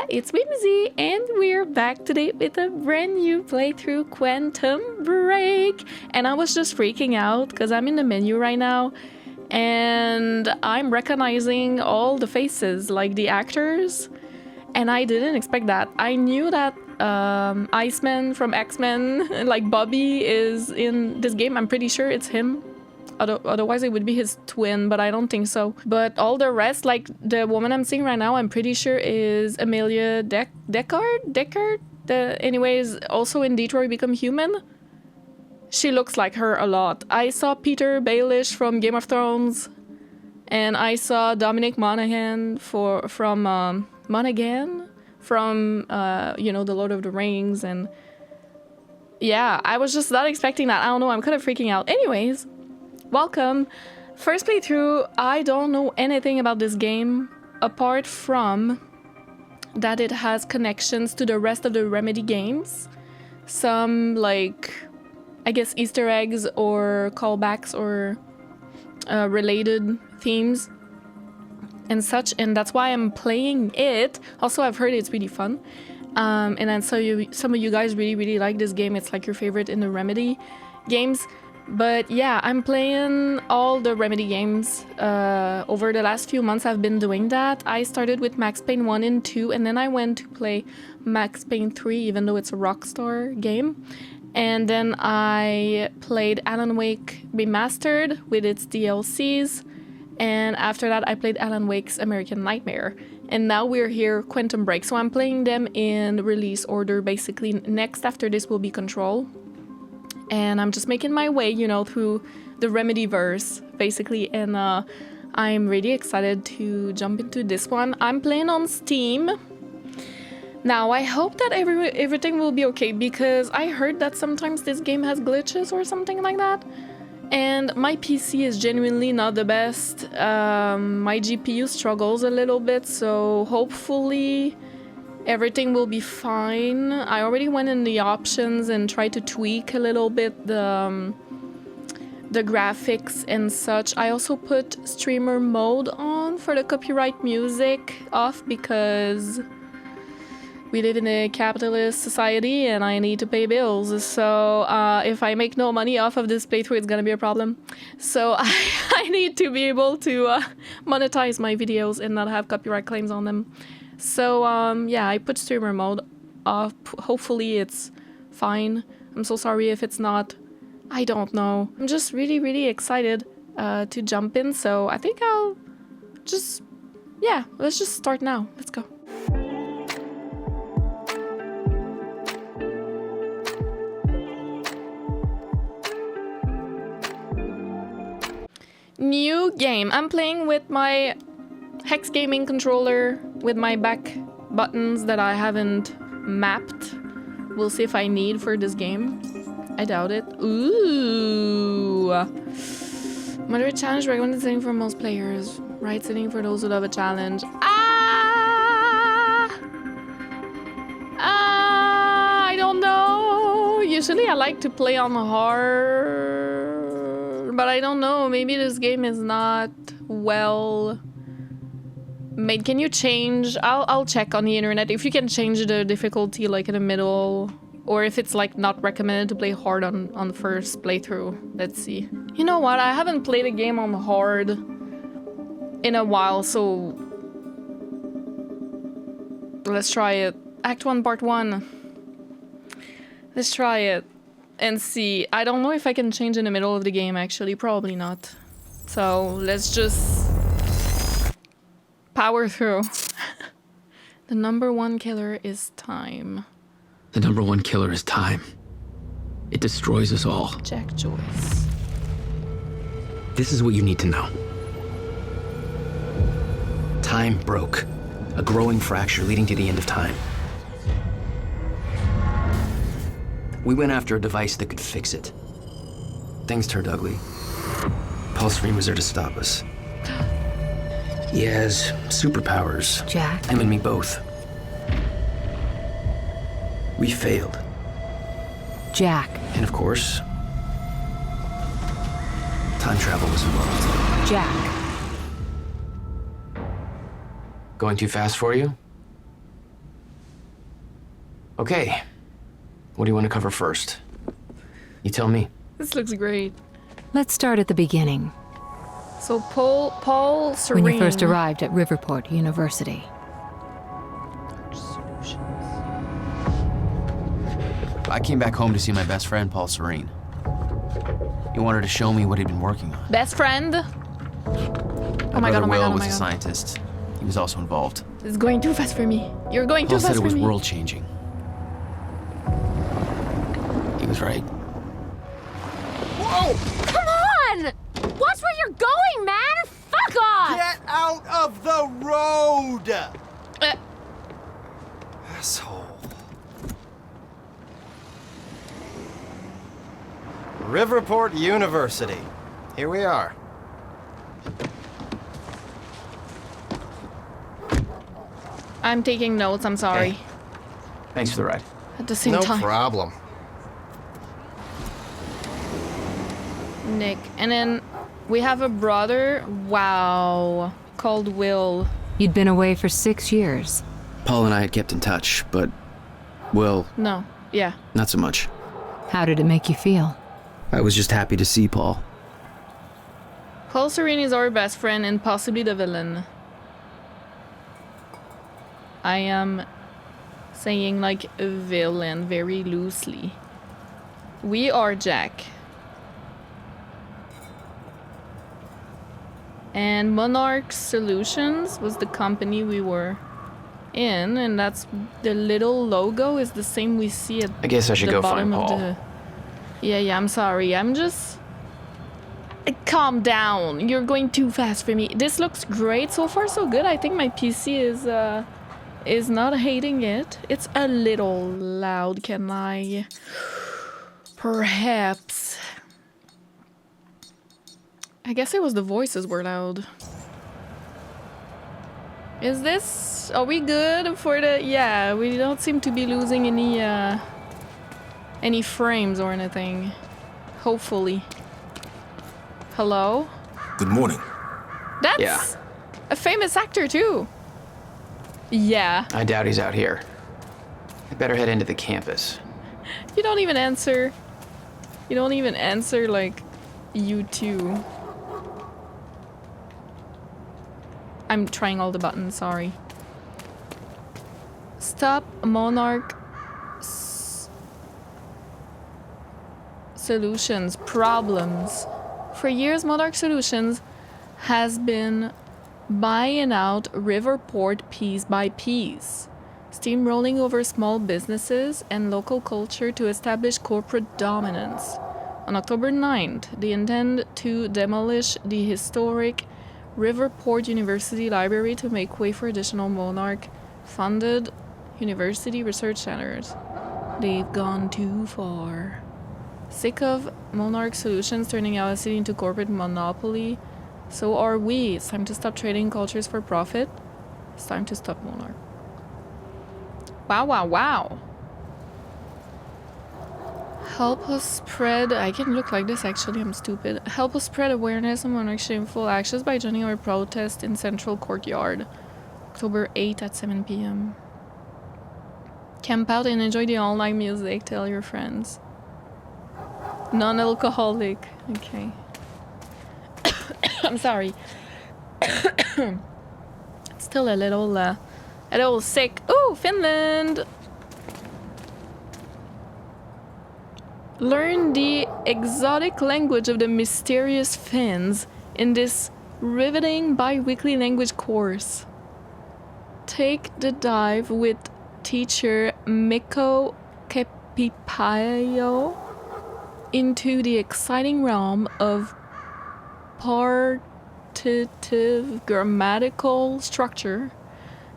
it's Whimsy, and we're back today with a brand new playthrough, Quantum Break. And I was just freaking out because I'm in the menu right now and I'm recognizing all the faces, like the actors, and I didn't expect that. I knew that Iceman from X-Men, like Bobby, is in this game. I'm pretty sure it's him. Otherwise it would be his twin, but I don't think so. But all the rest, like the woman I'm seeing right now, I'm pretty sure is Amelia Deckard. Anyways, also in Detroit Become Human. She looks like her a lot. I saw Peter Baelish from Game of Thrones, and I saw Dominic Monaghan from you know, The Lord of the Rings. And yeah, I was just not expecting that. I don't know, I'm kind of freaking out. Anyways, welcome. First playthrough. I don't know anything about this game apart from that it has connections to the rest of the Remedy games. Some, like, I guess Easter eggs or callbacks or related themes and such, and that's why I'm playing it. Also, I've heard it's really fun. And then some of you guys really like this game. It's like your favorite in the Remedy games. But yeah, I'm playing all the Remedy games. Over the last few months I've been doing that. I started with Max Payne 1 and 2, and then I went to play Max Payne 3, even though it's a Rockstar game. And then I played Alan Wake Remastered with its DLCs. And after that I played Alan Wake's American Nightmare. And now we're here, Quantum Break. So I'm playing them in release order, basically. Next after this will be Control. And I'm just making my way, you know, through the Remedyverse, basically, and I'm really excited to jump into this one. I'm playing on Steam. Now, I hope that everything will be okay, because I heard that sometimes this game has glitches or something like that, and my PC is genuinely not the best. My GPU struggles a little bit, so hopefully everything will be fine. I already went in the options and tried to tweak a little bit the graphics and such. I also put streamer mode on for the copyright music off, because we live in a capitalist society and I need to pay bills. So if I make no money off of this playthrough, it's gonna be a problem. So I need to be able to monetize my videos and not have copyright claims on them. So, yeah, I put streamer mode off. Hopefully it's fine. I'm so sorry if it's not. I don't know. I'm just really excited to jump in. So I think I'll just, yeah, let's just start now. Let's go. New game. I'm playing with my Hex Gaming controller with my back buttons that I haven't mapped. We'll see if I need for this game. I doubt it. Ooh. Moderate challenge recommended setting for most players. Right setting for those who love a challenge. I don't know. Usually I like to play on hard, but I don't know. Maybe this game is not well made. Can you change? I'll check on the internet if you can change the difficulty like in the middle, or if it's like not recommended to play hard on the first playthrough. Let's see. You know what? I haven't played a game on hard in a while, so let's try it. Act 1, Part 1. Let's try it and see. I don't know if I can change in the middle of the game, actually. Probably not. So let's just power through. The number one killer is time. The number one killer is time. It destroys us all. Jack Joyce. This is what you need to know. Time broke. A growing fracture leading to the end of time. We went after a device that could fix it. Things turned ugly. Paul Stream was there to stop us. He has superpowers. Jack. Him and me both. We failed. Jack. And of course, time travel was involved. Jack. Going too fast for you? Okay. What do you want to cover first? You tell me. This looks great. Let's start at the beginning, So Paul Serene. when you first arrived at Riverport University. I came back home to see my best friend, Paul Serene. He wanted to show me what he'd been working on. Best friend. My Oh brother my Will god, oh was my a god. scientist. He was also involved. It's going too fast for me. You're going too Paul fast said it for was me. world-changing. He was right. Whoa! Come on! Watch where you're going, man! Fuck off! Get out of the road! Uh, Asshole. Riverport University. Here we are. I'm taking notes, I'm sorry. Hey. Thanks for the ride. At the same No time. problem. Nick. And then we have a brother, wow, called Will. You'd been away for 6 years. Paul and I had kept in touch, but, well, No, yeah. not so much. How did it make you feel? I was just happy to see Paul. Paul Serene is our best friend and possibly the villain. I am saying like a villain very loosely. We are Jack. And Monarch Solutions was the company we were in, and that's the little logo is the same we see at I guess I should the go bottom find of Paul. the... Yeah, I'm sorry. I'm just... Calm down. You're going too fast for me. This looks great. So far, so good. I think my PC is not hating it. It's a little loud. Can I... Perhaps... I guess it was the voices were loud. Is this... Are we good for the... Yeah, we don't seem to be losing any frames or anything. Hopefully. Hello? Good morning. That's Yeah. a famous actor too. Yeah. I doubt he's out here. I better head into the campus. You don't even answer. You don't even answer like you too. I'm trying all the buttons, sorry. Stop Monarch Solutions problems. For years, Monarch Solutions has been buying out Riverport piece by piece, steamrolling over small businesses and local culture to establish corporate dominance. On October 9th, they intend to demolish the historic Riverport University Library to make way for additional Monarch-funded university research centers. They've gone too far. Sick of Monarch Solutions turning our city into corporate monopoly? So are we. It's time to stop trading cultures for profit. It's time to stop Monarch. Wow, wow, wow. Help us spread... I can look like this actually, I'm stupid. Help us spread awareness on Monarch's shameful actions by joining our protest in Central Courtyard. October 8th at 7 p.m. Camp out and enjoy the all-night music. Tell your friends. Non-alcoholic. Okay. I'm sorry. Still a little sick. Ooh, Finland! Learn the exotic language of the mysterious Finns in this riveting bi-weekly language course. Take the dive with teacher Mikko Kepipayo into the exciting realm of partitive grammatical structure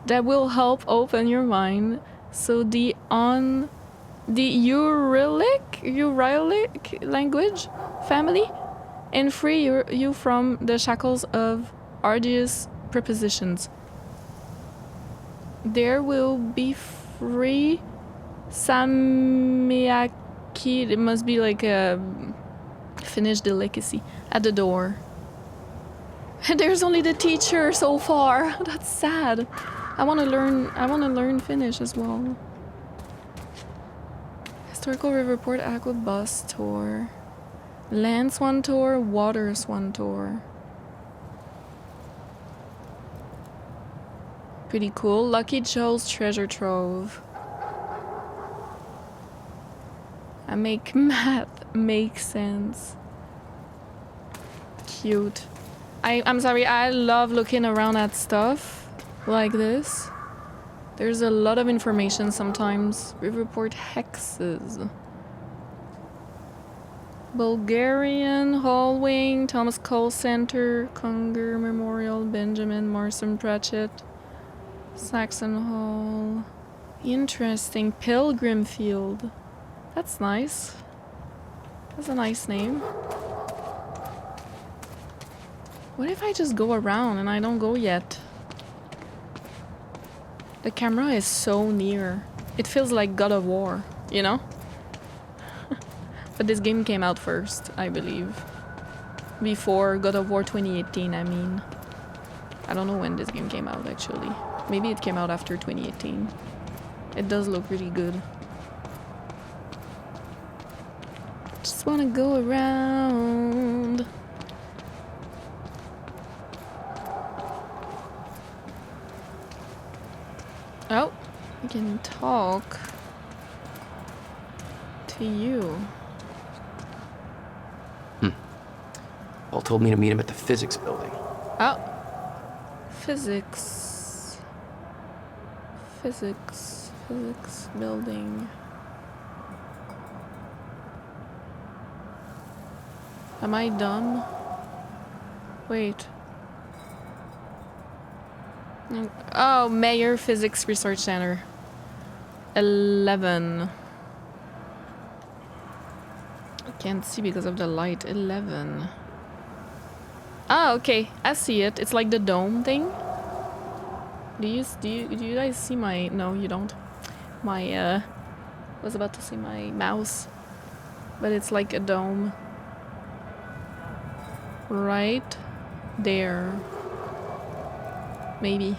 that will help open your mind so the Uralic language family and free you from the shackles of arduous prepositions. There will be free Samiaki, it must be like a Finnish delicacy, at the door. And there's only the teacher so far. That's sad. I want to learn Finnish as well. Historical Riverport Aqua Bus Tour. Land Swan Tour, Water Swan Tour. Pretty cool. Lucky Joe's Treasure Trove. I make math make sense. Cute. I'm sorry, I love looking around at stuff like this. There's a lot of information sometimes. Riverport hexes. Bulgarian, Hallwing, Thomas Cole Center, Conger Memorial, Benjamin Morrison Pratchett, Saxon Hall. Interesting. Pilgrim Field. That's nice. That's a nice name. What if I just go around and I don't go yet? The camera is so near. It feels like God of War, you know? But this game came out first, I believe. Before God of War 2018, I mean. I don't know when this game came out, actually. Maybe it came out after 2018. It does look really good. Just wanna go around. Oh, I can talk to you. Paul told me to meet him at the physics building. Oh, physics building. Am I dumb? Wait. Oh, Mayer Physics Research Center. 11. I can't see because of the light. 11. Oh, okay. I see it. It's like the dome thing. Do you guys see my... No, you don't. My, I was about to say my mouse. But it's like a dome. Right there. Maybe.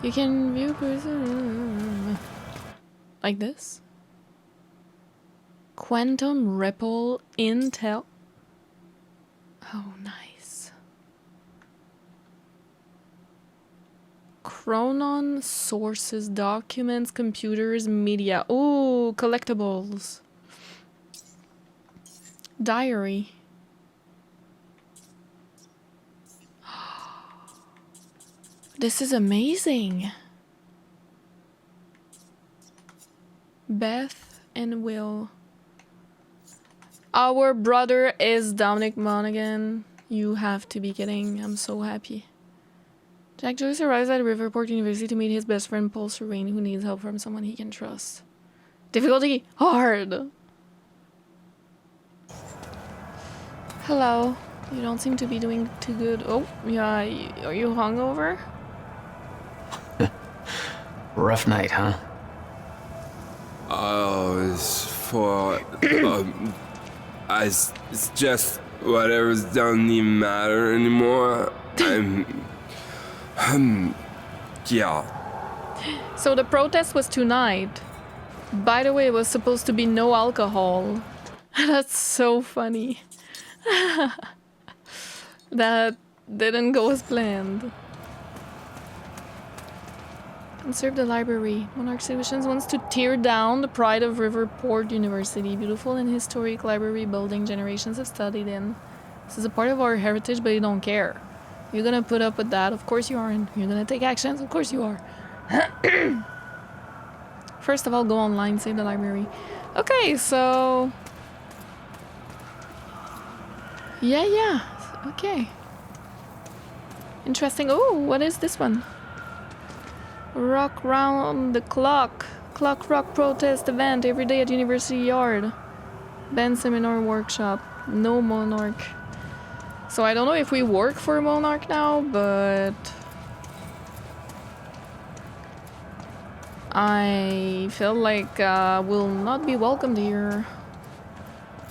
You can view person like this. Quantum Ripple Intel. Oh, nice. Chronon sources, documents, computers, media. Ooh, collectibles. Diary. This is amazing. Beth and Will. Our brother is Dominic Monaghan. You have to be kidding. I'm so happy. Jack Joyce arrives at Riverport University to meet his best friend Paul Serene, who needs help from someone he can trust. Difficulty hard. Hello. You don't seem to be doing too good. Oh, yeah. Are you hungover? Rough night, huh? Oh, it's just whatever's doesn't even matter anymore. Yeah. So the protest was tonight. By the way, it was supposed to be no alcohol. That's so funny. That didn't go as planned. Conserve the library. Monarch Solutions wants to tear down the pride of Riverport University. Beautiful and historic library building generations have studied in. This is a part of our heritage, but you don't care. You're gonna put up with that? Of course you aren't. You're gonna take actions? Of course you are. First of all, go online, save the library. Okay, so... Yeah. Okay. Interesting. Oh, what is this one? Rock round the clock. Clock rock protest event every day at University Yard. Band seminar workshop. No Monarch. So I don't know if we work for Monarch now, but... I feel like we'll not be welcomed here.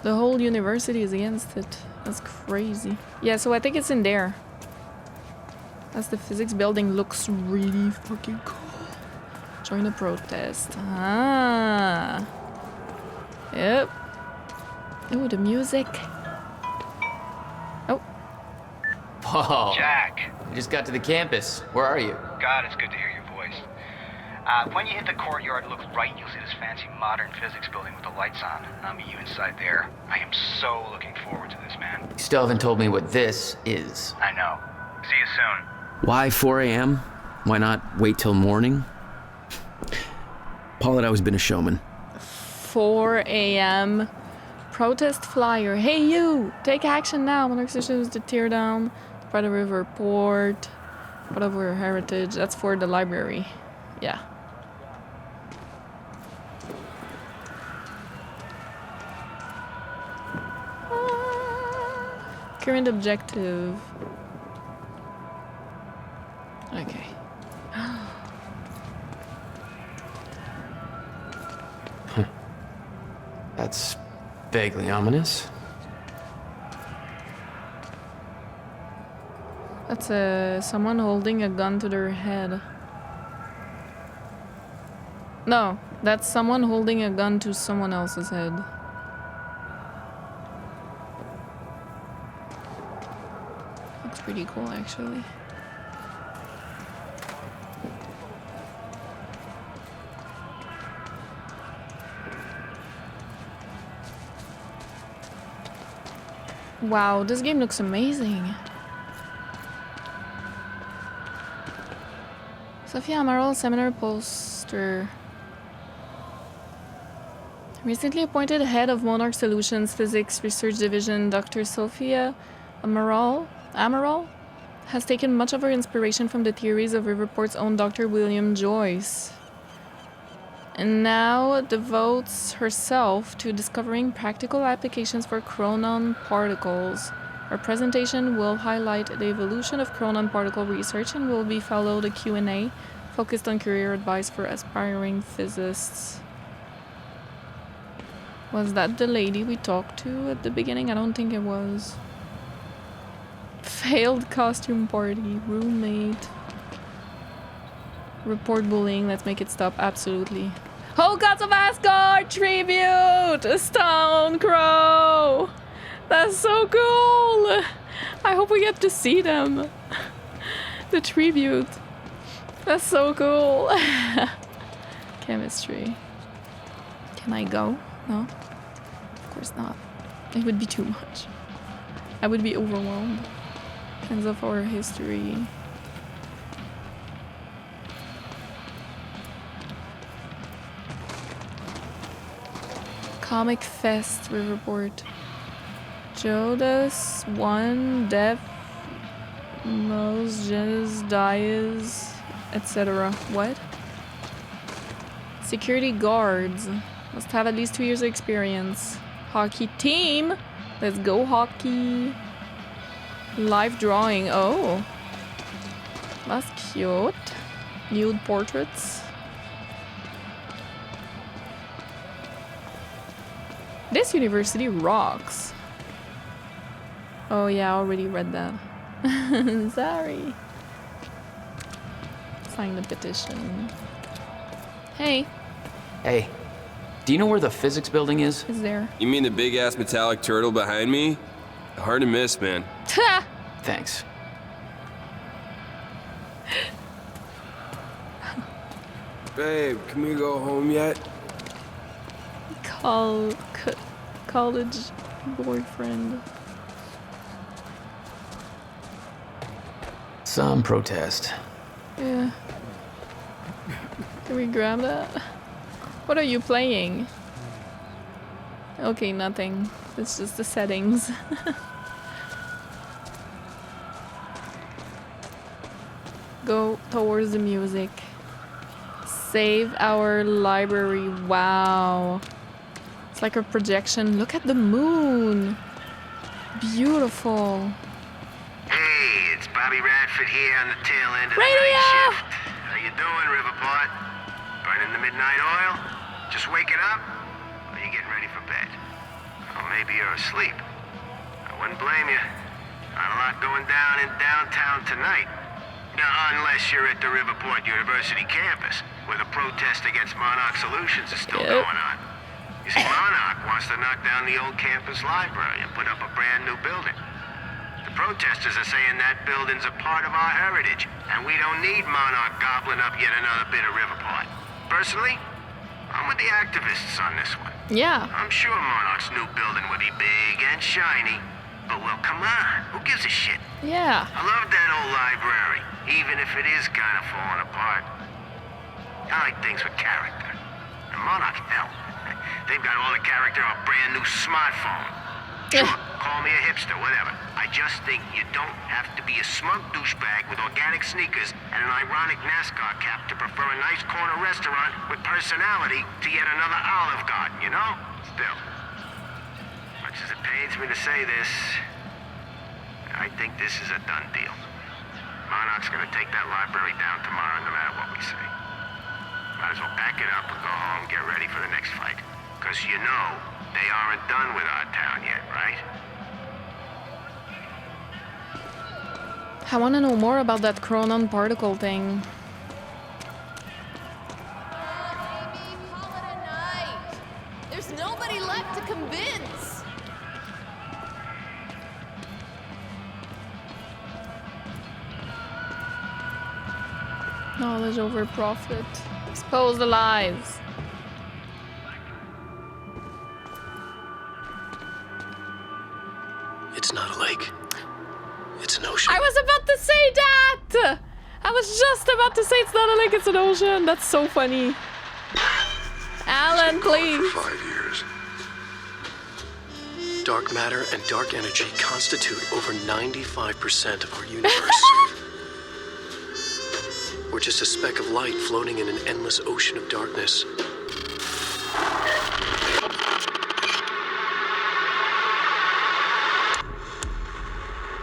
The whole university is against it. That's crazy. Yeah, so I think it's in there. As the physics building looks really fucking cool. Join the protest. Ah. Yep. Ooh, the music. Oh. Whoa. Jack. I just got to the campus. Where are you? God, it's good to hear your voice. When you hit the courtyard, look right, you'll see this fancy modern physics building with the lights on. I'll meet you inside there. I am so looking forward to this, man. You still haven't told me what this is. I know. See you soon. Why 4 a.m.? Why not wait till morning? Paul had always been a showman. 4 a.m. Protest flyer. Hey you! Take action now. Monarch decisions to tear down by the river port. Whatever heritage. That's for the library. Yeah. Current objective. Okay. That's vaguely ominous. That's someone holding a gun to their head. No, that's someone holding a gun to someone else's head. Looks pretty cool, actually. Wow, this game looks amazing. Sophia Amaral seminar poster. Recently appointed head of Monarch Solutions Physics Research Division, Dr. Sophia Amaral has taken much of her inspiration from the theories of Riverport's own Dr. William Joyce, and now devotes herself to discovering practical applications for chronon particles. Her presentation will highlight the evolution of chronon particle research and will be followed a Q&A focused on career advice for aspiring physicists. Was that the lady we talked to at the beginning? I don't think it was. Failed costume party, roommate. Report bullying, let's make it stop, absolutely. Oh, Gods of Asgard tribute! A Stone Crow! That's so cool! I hope we get to see them. The tribute. That's so cool. Chemistry. Can I go? No? Of course not. It would be too much. I would be overwhelmed. Ends of our history. Comic Fest Riverport. Jodas 1 Def Moses Dias etc. What? Security guards. Must have at least 2 years of experience. Hockey team. Let's go hockey. Live drawing. Oh. That's cute. Nude portraits. This university rocks. Oh yeah, I already read that. Sorry. Sign the petition. Hey. Hey, do you know where the physics building is? Is there? You mean the big-ass metallic turtle behind me? Hard to miss, man. Thanks. Babe, can we go home yet? College boyfriend. Some protest. Yeah. Can we grab that? What are you playing? Okay, nothing. It's just the settings. Go towards the music. Save our library. Wow. It's like a projection. Look at the moon. Beautiful. Hey, it's Bobby Radford here on the tail end of Radio! the night shift. How you doing, Riverport? Burning the midnight oil? Just waking up? Or you getting ready for bed? Or maybe you're asleep. I wouldn't blame you. Not a lot going down in downtown tonight. Now, unless you're at the Riverport University campus, where the protest against Monarch Solutions is still going on. You see, Monarch wants to knock down the old campus library and put up a brand new building. The protesters are saying that building's a part of our heritage, and we don't need Monarch gobbling up yet another bit of Riverport. Personally, I'm with the activists on this one. Yeah. I'm sure Monarch's new building would be big and shiny, but well, come on, who gives a shit? Yeah. I love that old library, even if it is kind of falling apart. I like things with character. And Monarch, hell, they've got all the character of a brand new smartphone. Sure, call me a hipster, whatever. I just think you don't have to be a smug douchebag with organic sneakers and an ironic NASCAR cap to prefer a nice corner restaurant with personality to yet another Olive Garden, you know? Still, much as it pains me to say this, I think this is a done deal. Monarch's gonna take that library down tomorrow no matter what we say. Might as well pack it up and go home, get ready for the next fight. Because you know, they aren't done with our town yet, right? I want to know more about that chronon particle thing. Baby, call it a night. There's nobody left to convince. Knowledge over profit. Expose the lies. It's not a lake. It's an ocean. I was about to say that! I was just about to say it's not a lake, it's an ocean. That's so funny. Alan, please. For 5 years. Dark matter and dark energy constitute over 95% of our universe. We're just a speck of light floating in an endless ocean of darkness.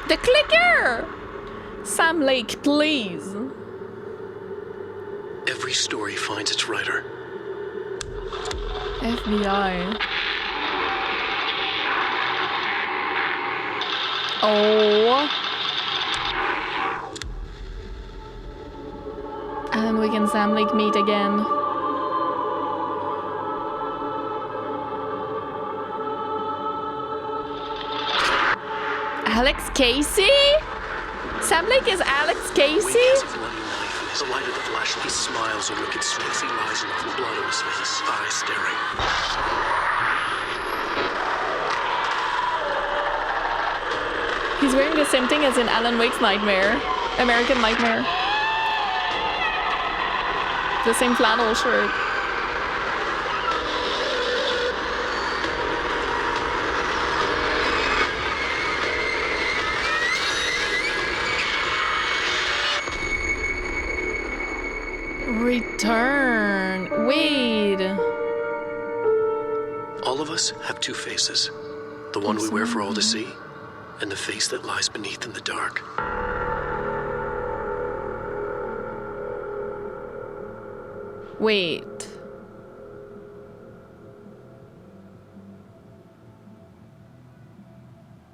The clicker! Sam Lake, please. Every story finds its writer. FBI. Oh. And we can Sam Lake meet again. Alex Casey? Sam Lake is Alex Casey? Wade has a bloody knife in his light of the flashlight. He smiles a wicked sweet rising from the blood on his face, eyes staring. He's wearing the same thing as in Alan Wake's Nightmare. American Nightmare. The same flannel shirt. Return. Wait. All of us have two faces. The one we wear for all to see, and the face that lies beneath in the dark. Wait.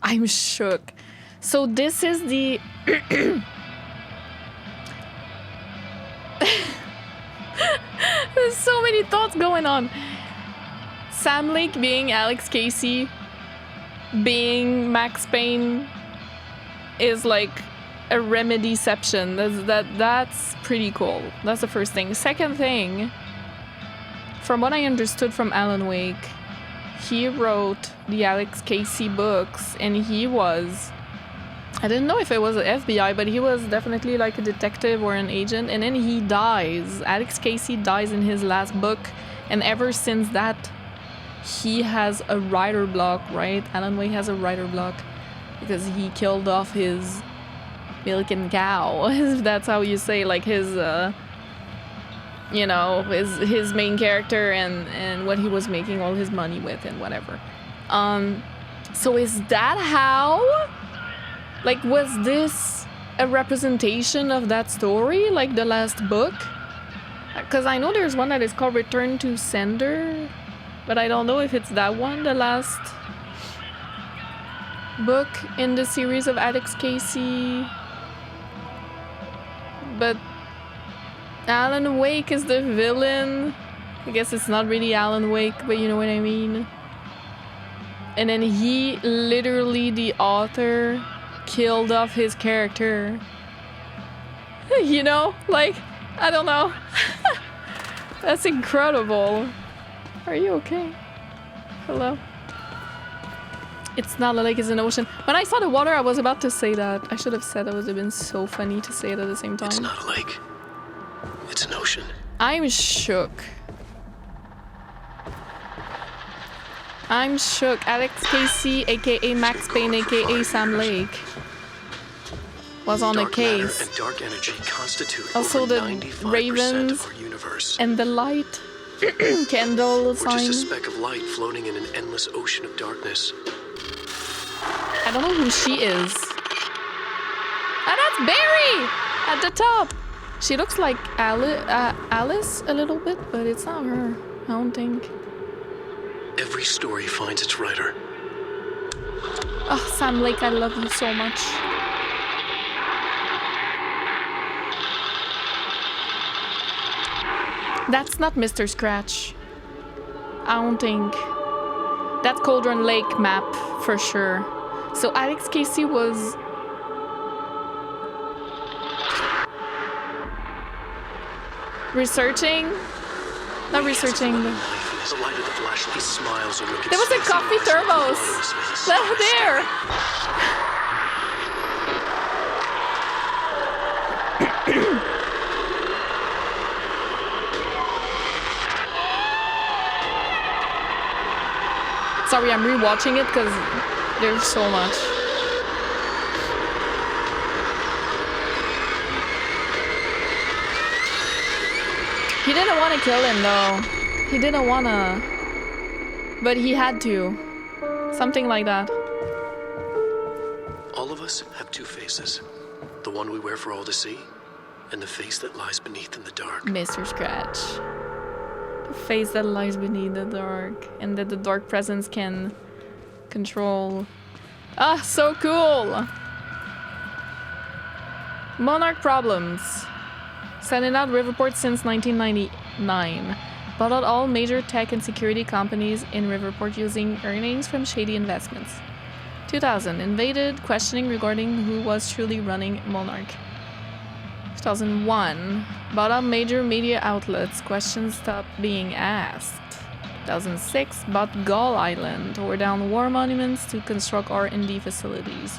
I'm shook. So this is the... There's so many thoughts going on. Sam Lake being Alex Casey, being Max Payne is like a remedyception. That's pretty cool. That's the first thing. Second thing, from what I understood from Alan Wake, he wrote the Alex Casey books, and he was, I didn't know if it was the FBI, but he was definitely like a detective or an agent, and then he dies. Alex Casey dies in his last book, and ever since that, he has a writer block, right? Alan Wake has a writer block because he killed off his milking cow, if that's how you say, like his, you know, his main character and what he was making all his money with and whatever. So is that how? Like, was this a representation of that story, like the last book? Because I know there's one that is called Return to Sender, but I don't know if it's that one, the last book in the series of Alex Casey. but Alan Wake is the villain. I guess it's not really Alan Wake, but you know what I mean. And then he, literally the author, killed off his character. You know? Like, I don't know. That's incredible. Are you okay? Hello? It's not a lake, it's an ocean. When I saw the water, I was about to say that. I should have said that. Would have been so funny to say it at the same time. It's not a lake. It's an ocean. I'm shook. I'm shook. Alex Casey, aka Max Payne, aka Sam Lake, was on a Dark matter case. and dark energy constitute Also over the 95% ravens of our universe. and the light candle We're sign. just a speck of light floating in an endless ocean of darkness. I don't know who she is. Ah, that's Barry at the top. She looks like Alice a little bit, but it's not her. I don't think. Every story finds its writer. Oh, Sam Lake, I love you so much. That's not Mr. Scratch. I don't think. That's Cauldron Lake map for sure. So Alex Casey was... researching? Not researching. The light of the flashlight smiles on wicked There was a space coffee and eyes of thermos. glorious Left there. Sorry, I'm rewatching it because there's so much. He didn't want to kill him though. He didn't want to. But he had to. Something like that. All of us have two faces. The one we wear for all to see, and the face that lies beneath in the dark. Mr. Scratch. The face that lies beneath the dark. And that the dark presence can control. Ah, so cool! Monarch problems. Sending out Riverport since 1999. Bought out all major tech and security companies in Riverport using earnings from shady investments. 2000. Invaded, questioning regarding who was truly running Monarch. 2001. Bought out major media outlets, questions stopped being asked. 2006. Bought Gull Island, tore down war monuments to construct R&D facilities.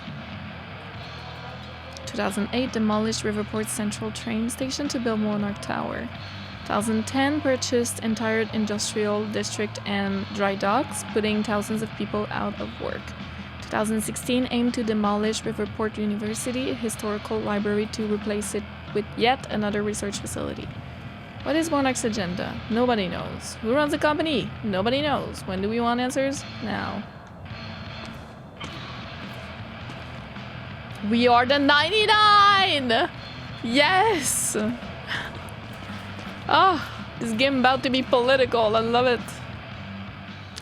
2008. Demolished Riverport Central train station to build Monarch Tower. 2010. Purchased entire industrial district and dry docks, putting thousands of people out of work. 2016. Aimed to demolish Riverport University historical library to replace it with yet another research facility. What is Monarch's agenda? Nobody knows. Who runs the company? Nobody knows. When do we want answers? Now. We are the 99! Yes! Oh, this game about to be political. I love it.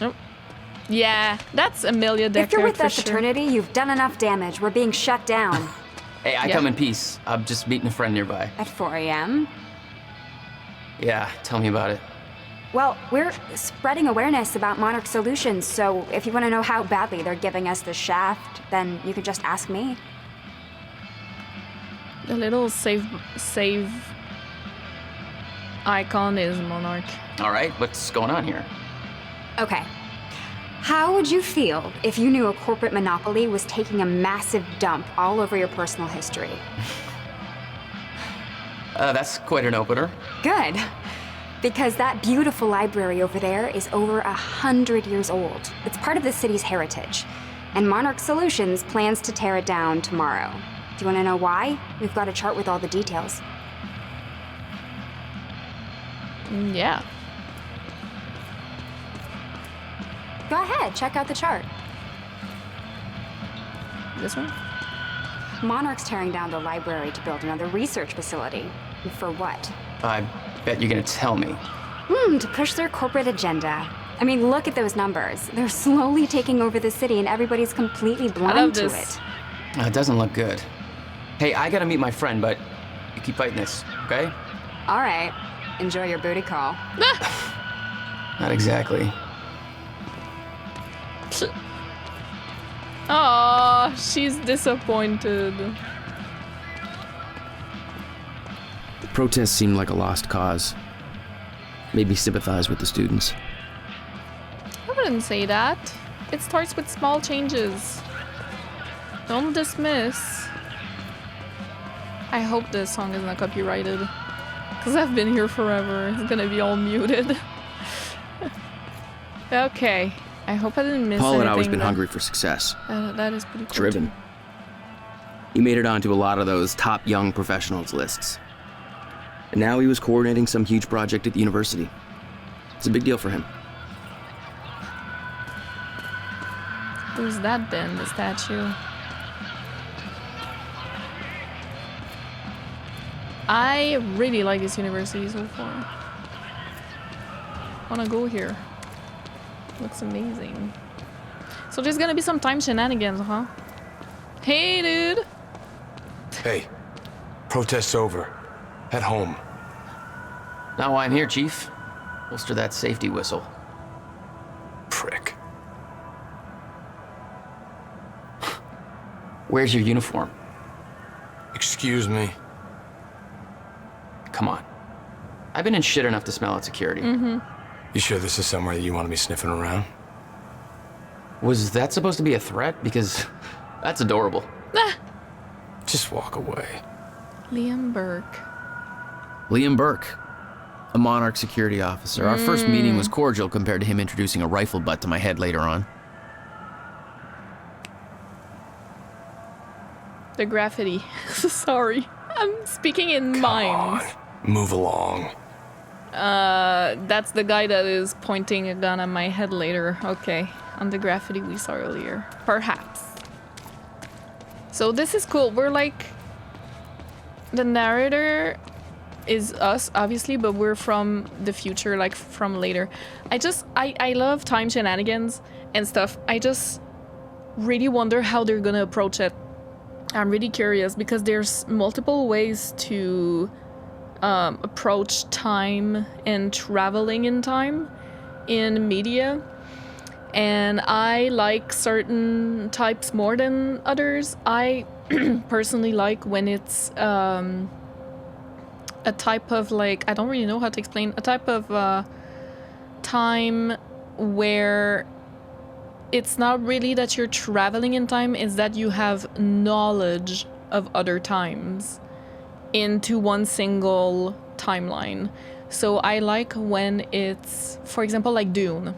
Oh. Yeah, that's Amelia Deckard. If you're with for that sure. fraternity, you've done enough damage. We're being shut down. Hey, I Yeah. come in peace. I'm just meeting a friend nearby. At 4 a.m.? Yeah, tell me about it. Well, we're spreading awareness about Monarch Solutions, so if you want to know how badly they're giving us the shaft, then you could just ask me. The little save icon is Monarch. All right, what's going on here? Okay. How would you feel if you knew a corporate monopoly was taking a massive dump all over your personal history? That's quite an opener. Good. Because that beautiful library over there is over 100 years old. It's part of the city's heritage. And Monarch Solutions plans to tear it down tomorrow. Do you want to know why? We've got a chart with all the details. Yeah. Go ahead, check out the chart. This one? Monarch's tearing down the library to build another research facility. For what? I bet you're gonna tell me. To push their corporate agenda. I mean, look at those numbers. They're slowly taking over the city and everybody's completely blind to this. it. It doesn't look good. Hey, I gotta meet my friend, but You keep fighting this, okay? All right. Enjoy your booty call. Not exactly. Aw, she's disappointed. The protests seemed like a lost cause. Made me sympathize with the students. I wouldn't say that. It starts with small changes. Don't dismiss. I hope this song is not copyrighted. Because I've been here forever. It's gonna be all muted. Okay. I hope I didn't miss Paul anything. had always been hungry for success. That is pretty cool. Driven. Too. He made it onto a lot of those top young professionals lists. And now he was coordinating some huge project at the university. It's a big deal for him. Who's that then, the statue? I really like this university so far. Wanna go here. Looks amazing. So there's gonna be some time shenanigans, huh? Hey, dude! Hey, protest's over. Head home. Not why I'm here, Chief. Holster that safety whistle. Prick. Where's your uniform? Excuse me. Come on. I've been in shit enough to smell out security. You sure this is somewhere that you want to be sniffing around? Was that supposed to be a threat? Because that's adorable. Just walk away. Liam Burke. Liam Burke, a Monarch security officer. Our first meeting was cordial compared to him introducing a rifle butt to my head later on. The graffiti. Sorry. I'm speaking in minds. Move along. That's the guy that is pointing a gun at my head later. Okay. On the graffiti we saw earlier. Perhaps. So this is cool. We're like... The narrator is us, obviously, but we're from the future, like from later. I love time shenanigans and stuff. I just really wonder how they're gonna approach it. I'm really curious because there's multiple ways to approach time and traveling in time in media. And I like certain types more than others. I personally like when it's a type of like, I don't really know how to explain, a type of time where it's not really that you're traveling in time, it's that you have knowledge of other times into one single timeline. So I like when it's, for example, like Dune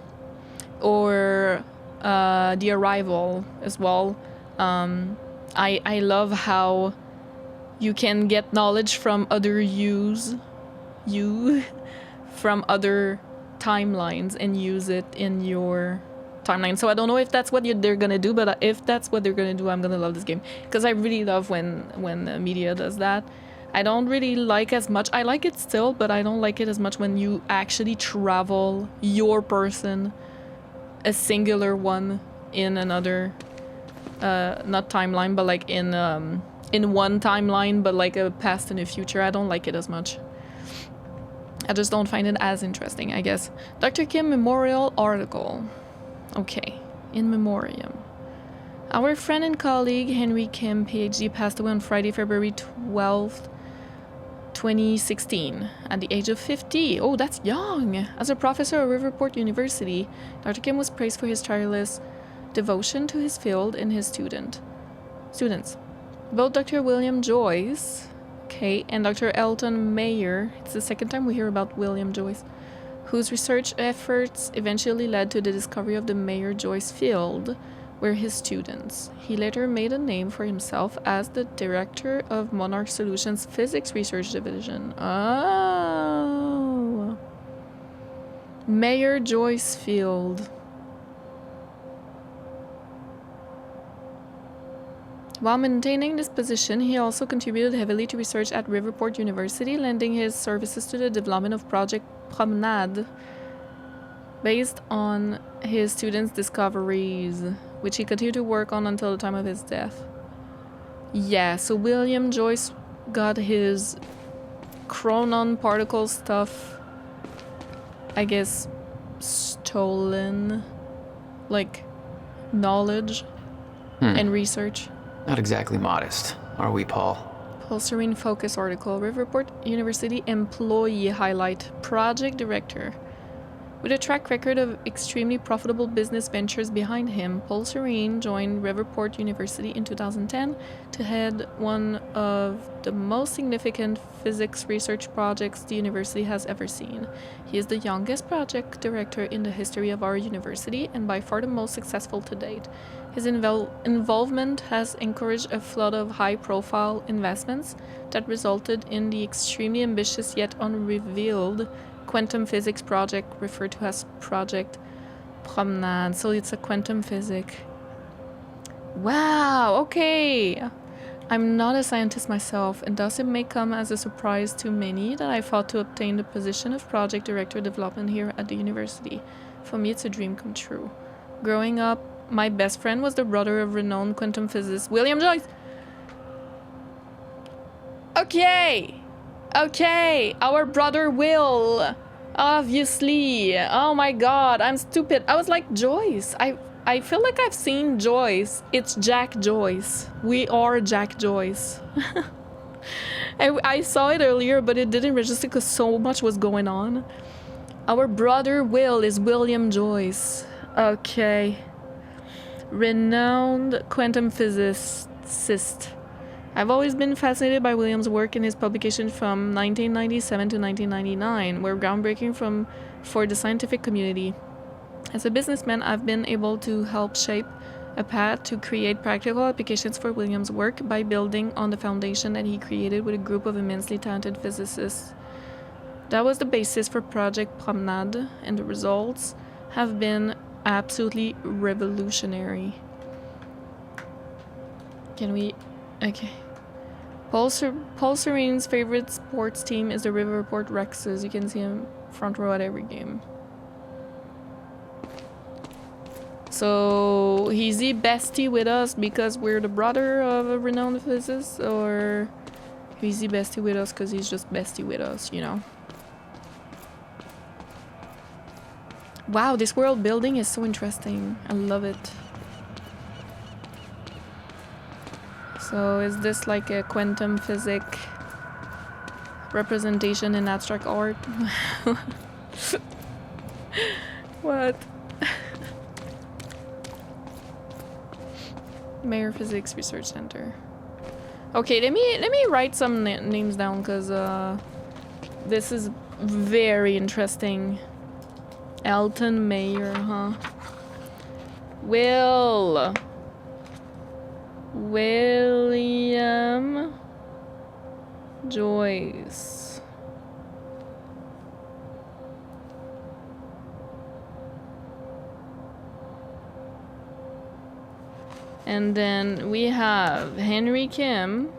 or The Arrival as well. I love how you can get knowledge from other from other timelines and use it in your timeline. So I don't know if that's what they're gonna do, but if that's what they're gonna do, I'm gonna love this game because I really love when the media does that. I don't really like as much. I like it still, but I don't like it as much when you actually travel your person, a singular one, in another, not timeline, but like in one timeline, but like a past and a future. I don't like it as much. I just don't find it as interesting, I guess. Dr. Kim Memorial Article. Okay, in memoriam. Our friend and colleague Henry Kim, PhD, passed away on Friday, February 12th, 2016, at the age of 50. Oh, that's young! As a professor at Riverport University, Dr. Kim was praised for his tireless devotion to his field and his students. Both Dr. William Joyce, okay, and Dr. Elton Mayer, it's the second time we hear about William Joyce, whose research efforts eventually led to the discovery of the Mayer-Joyce field, were his students. He later made a name for himself as the director of Monarch Solutions Physics Research Division. Oh. Mayer-Joyce field. While maintaining this position, he also contributed heavily to research at Riverport University, lending his services to the development of Project Promenade, based on his students' discoveries, which he continued to work on until the time of his death. Yeah, so William Joyce got his chronon particle stuff, I guess, stolen, like, knowledge and research. Not exactly modest, are we, Paul? Pulsarine focus article. Riverport University employee highlight. Project director. With a track record of extremely profitable business ventures behind him, Pulsarine joined Riverport University in 2010 to head one of the most significant physics research projects the university has ever seen. He is the youngest project director in the history of our university and by far the most successful to date. His involvement has encouraged a flood of high-profile investments that resulted in the extremely ambitious yet unrevealed quantum physics project referred to as Project Promenade. So it's a quantum physics. Wow, okay. I'm not a scientist myself, and thus it may come as a surprise to many that I fought to obtain the position of project director development here at the university. For me, it's a dream come true. Growing up, my best friend was the brother of renowned quantum physicist William Joyce. Okay, our brother Will, obviously. Oh my god, I'm stupid. I was like, Joyce. I feel like I've seen Joyce. It's Jack Joyce. We are Jack Joyce. I saw it earlier, but it didn't register because so much was going on. Our brother Will is William Joyce. Okay. Renowned quantum physicist. I've always been fascinated by William's work in his publication from 1997 to 1999, were groundbreaking for the scientific community. As a businessman, I've been able to help shape a path to create practical applications for William's work by building on the foundation that he created with a group of immensely talented physicists. That was the basis for Project Promenade, and the results have been absolutely revolutionary. Can we... Okay. Pulsarine's favorite sports team is the Riverport Rexes. You can see him front row at every game. So, is he bestie with us because we're the brother of a renowned physicist? Or is he bestie with us because he's just bestie with us, you know? Wow, this world building is so interesting. I love it. So is this like a quantum physics representation in abstract art? What? Mayor Physics Research Center. Okay, let me write some names down because this is very interesting. Elton Mayer, huh? William Joyce. And then we have Henry Kim.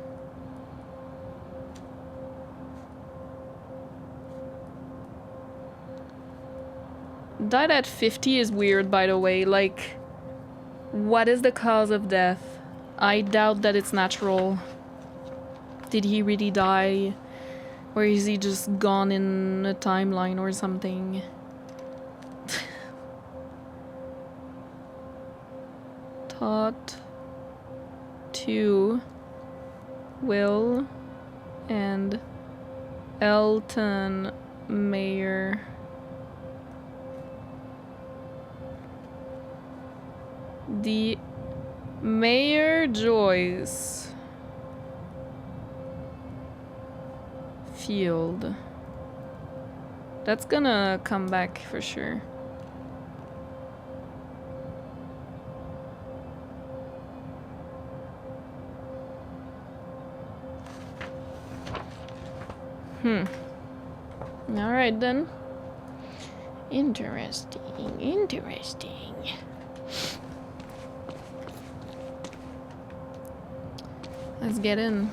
Died at 50 is weird, by the way. Like, what is the cause of death? I doubt that it's natural. Did he really die? Or is he just gone in a timeline or something? Taught to Will and Elton Mayer. The Mayer Joyce Field. That's gonna come back for sure. Alright then. Interesting. Let's get in.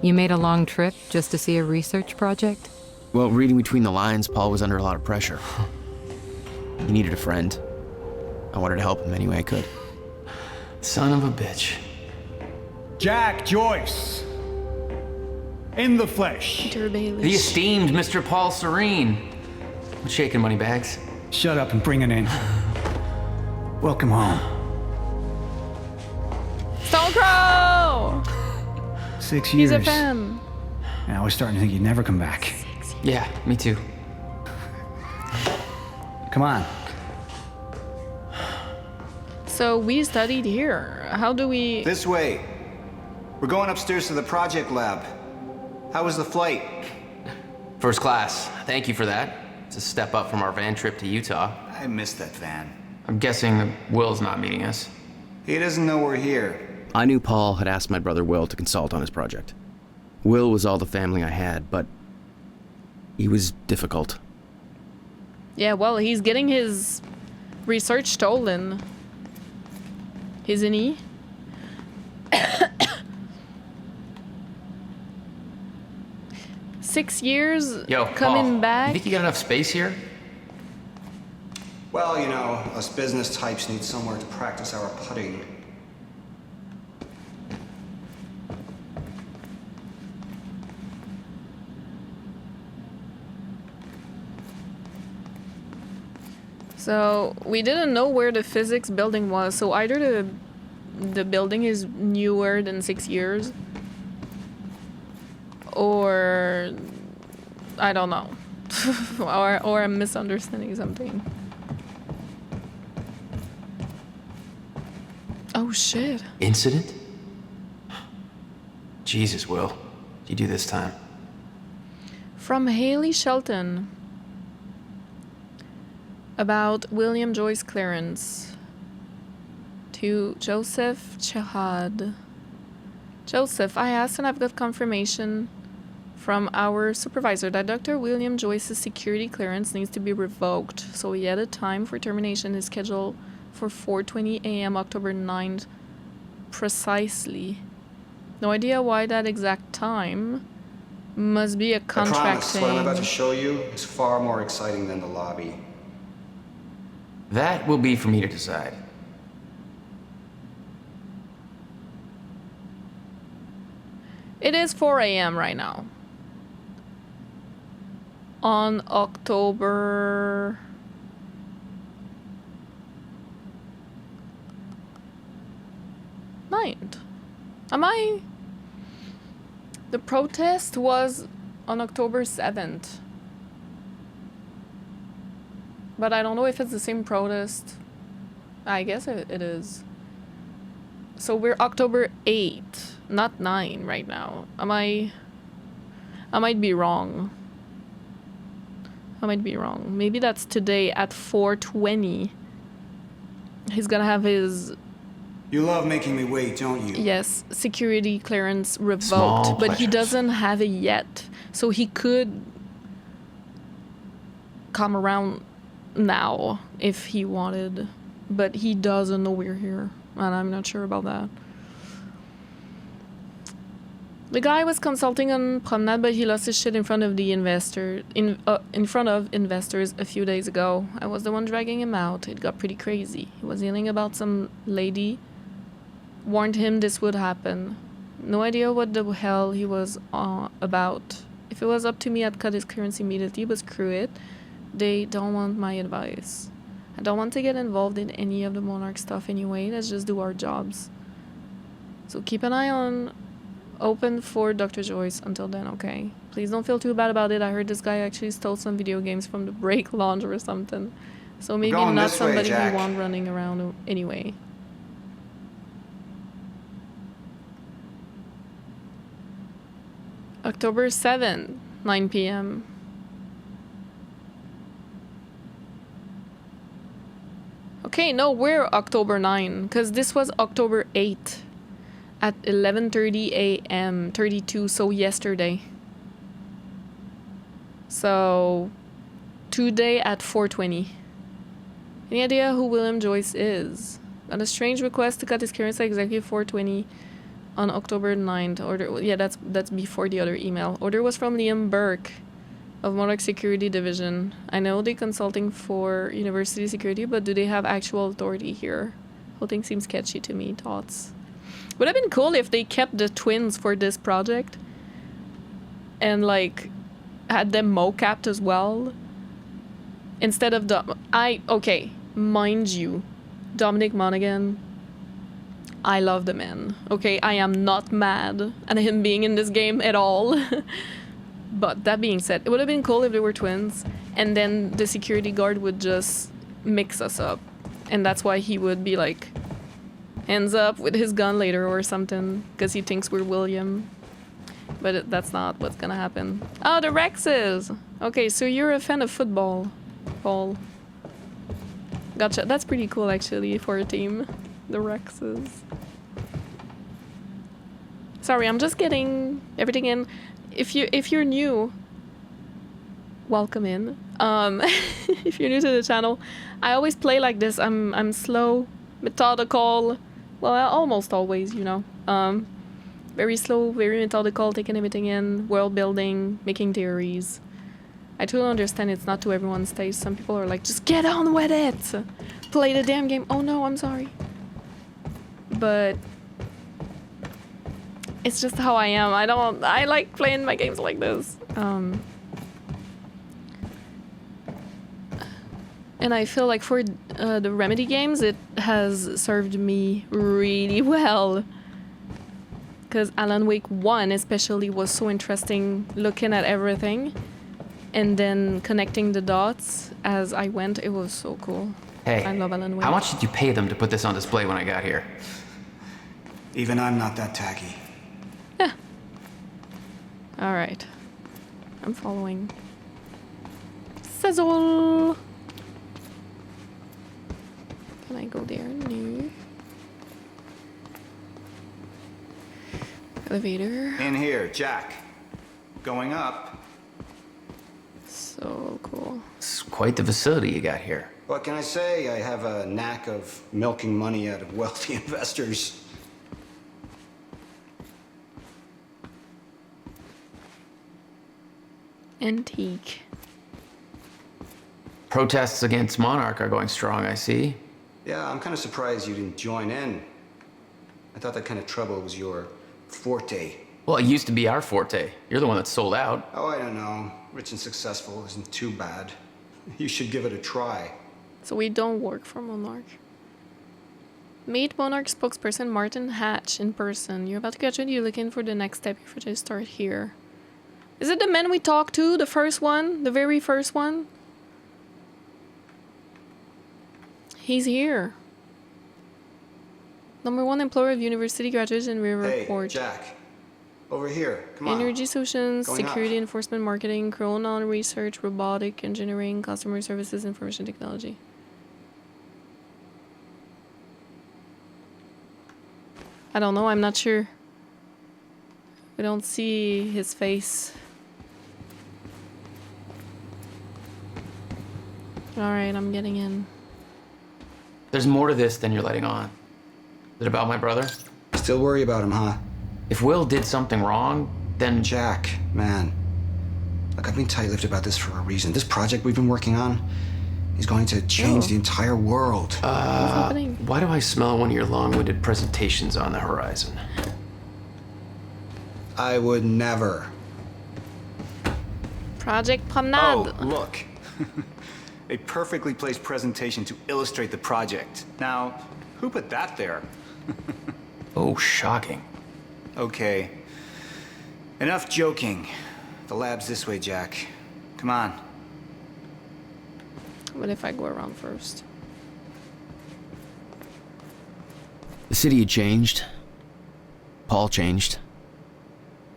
You made a long trip just to see a research project? Well, reading between the lines, Paul was under a lot of pressure. He needed a friend. I wanted to help him any way I could. Son of a bitch. Jack Joyce! In the flesh. Peter Baelish. The esteemed Mr. Paul Serene. What's shaking, Moneybags? Shut up and bring it in. Welcome home. Stone Crow! 6 years. He's a fan. And I was starting to think you'd never come back. Yeah, me too. Come on. So we studied here. How do we... This way. We're going upstairs to the project lab. How was the flight? First class. Thank you for that. It's a step up from our van trip to Utah. I missed that van. I'm guessing that Will's not meeting us. He doesn't know we're here. I knew Paul had asked my brother Will to consult on his project. Will was all the family I had, but he was difficult. Yeah, well, he's getting his research stolen. Isn't he? 6 years coming Paul, back. You think you got enough space here? Well, you know, us business types need somewhere to practice our putting. So we didn't know where the physics building was, so either the building is newer than 6 years, or I don't know, or I'm misunderstanding something. Oh shit. Incident? Jesus, Will. What'd you do this time? From Haley Shelton. About William Joyce clearance. To Joseph Chahad. Joseph, I asked and I've got confirmation from our supervisor that Dr. William Joyce's security clearance needs to be revoked. So yet a time for termination is scheduled for 4:20 a.m. October 9th precisely. No idea why that exact time. Must be a contract I promise, thing. what I'm about to show you is far more exciting than the lobby. That will be for me to decide. It is 4 a.m. right now. On October 9th. Am I? The protest was on October 7th. But I don't know if it's the same protest. I guess it is. So we're October 8th, not 9 right now. Am I might be wrong. I might be wrong. Maybe that's today at 4:20. He's gonna have his... You love making me wait, don't you? Yes, security clearance revoked, Small but he pleasures. doesn't have it yet. So he could come around now if he wanted, but he doesn't know we're here, and I'm not sure about that. The guy was consulting on Promenade, but he lost his shit in front of the in front of investors a few days ago. I was the one dragging him out. It got pretty crazy. He was yelling about some lady. Warned him this would happen. No idea what the hell he was about. If it was up to me, I'd cut his clearance immediately, but screw it. They don't want my advice. I don't want to get involved in any of the Monarch stuff anyway. Let's just do our jobs. So keep an eye on open for Dr. Joyce until then, okay? Please don't feel too bad about it. I heard this guy actually stole some video games from the break launch or something. So maybe Going not this way, somebody Jack. we want running around anyway. October 7th, 9 p.m. Okay, no, we're October 9, because this was October 8th at 11:30 a.m. 32, so yesterday. So today at 4:20. Any idea who William Joyce is? Got a strange request to cut his clearance at exactly 4:20 on October 9th. Order, yeah, that's before the other email. Order was from Liam Burke of Monarch Security Division. I know they're consulting for university security, but do they have actual authority here? Whole thing seems sketchy to me. Thoughts? Would have been cool if they kept the twins for this project. and like had them mocapped as well. Instead of okay, mind you, Dominic Monaghan, I love the man. Okay, I am not mad at him being in this game at all. But that being said, it would have been cool if they were twins, and then the security guard would just mix us up, and that's why he would be like, hands up with his gun later or something, because he thinks we're William. But that's not what's gonna happen. Oh, the Rexes! Okay, so you're a fan of football, Paul. Gotcha. That's pretty cool, actually, for a team. The Rexes. Sorry, I'm just getting everything in. If you're new, welcome in. If you're new to the channel, I always play like this. I'm slow, methodical. Well, almost always, you know. Very slow, very methodical, taking everything in, world building, making theories. I totally understand it's not to everyone's taste. Some people are like, just get on with it! Play the damn game. Oh no, I'm sorry. But it's just how I am. I like playing my games like this. And I feel like for the Remedy games, it has served me really well. Because Alan Wake 1 especially was so interesting, looking at everything and then connecting the dots as I went. It was so cool. Hey, I love Alan Wake. how much did you pay them to put this on display when I got here? Even I'm not that tacky. Yeah. Alright. I'm following. Sizzle! Can I go there? No. Elevator. In here, Jack. Going up. So cool. It's quite the facility you got here. What can I say? I have a knack of milking money out of wealthy investors. Antique. Protests against Monarch are going strong, I see. Yeah, I'm kind of surprised you didn't join in. I thought that kind of trouble was your forte. Well, it used to be our forte. You're the one that sold out. Oh, I don't know. Rich and successful isn't too bad. You should give it a try. So we don't work for Monarch. Meet Monarch spokesperson Martin Hatch in person. You're about to graduate. You're looking for the next step. You're to start here. Is it the man we talked to? The first one? The very first one? He's here. #1 employer of university graduates in Riverport. Hey, Jack. Over here. Come on. Energy solutions, Going security up. enforcement, marketing, chronon research, robotic engineering, customer services, information technology. I don't know, I'm not sure. We don't see his face. Alright, I'm getting in. There's more to this than you're letting on. Is it about my brother? Still worry about him, huh? If Will did something wrong, then... Jack, man. Look, I've been tight-lipped about this for a reason. This project we've been working on is going to change the entire world. What's happening? Why do I smell one of your long-winded presentations on the horizon? I would never. Project Promenade. Oh, look. A perfectly placed presentation to illustrate the project. Now, who put that there? Oh, shocking. Okay. Enough joking. The lab's this way, Jack. Come on. What if I go around first? The city had changed. Paul changed.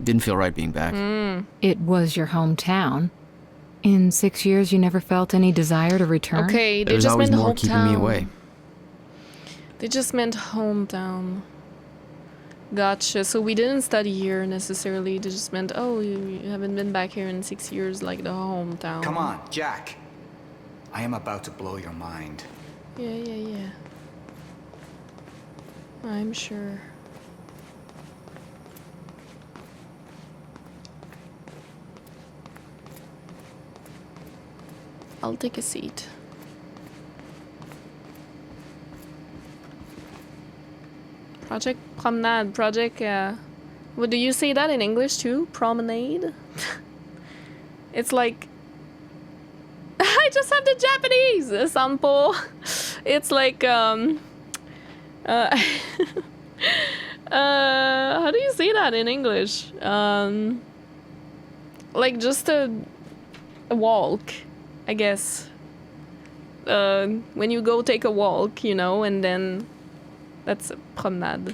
Didn't feel right being back. It was your hometown. In 6 years, you never felt any desire to return? Okay, they There's just always meant more hometown. keeping me away. They just meant hometown. Gotcha. So we didn't study here necessarily. They just meant, oh, you haven't been back here in 6 years, like the hometown. Come on, Jack. I am about to blow your mind. Yeah. I'm sure. I'll take a seat. Project Promenade, Project Well, do you say that in English too? Promenade? It's like... I just have the Japanese sample. It's like, how do you say that in English? Like just a walk, I guess. When you go take a walk, you know, and then that's a promenade.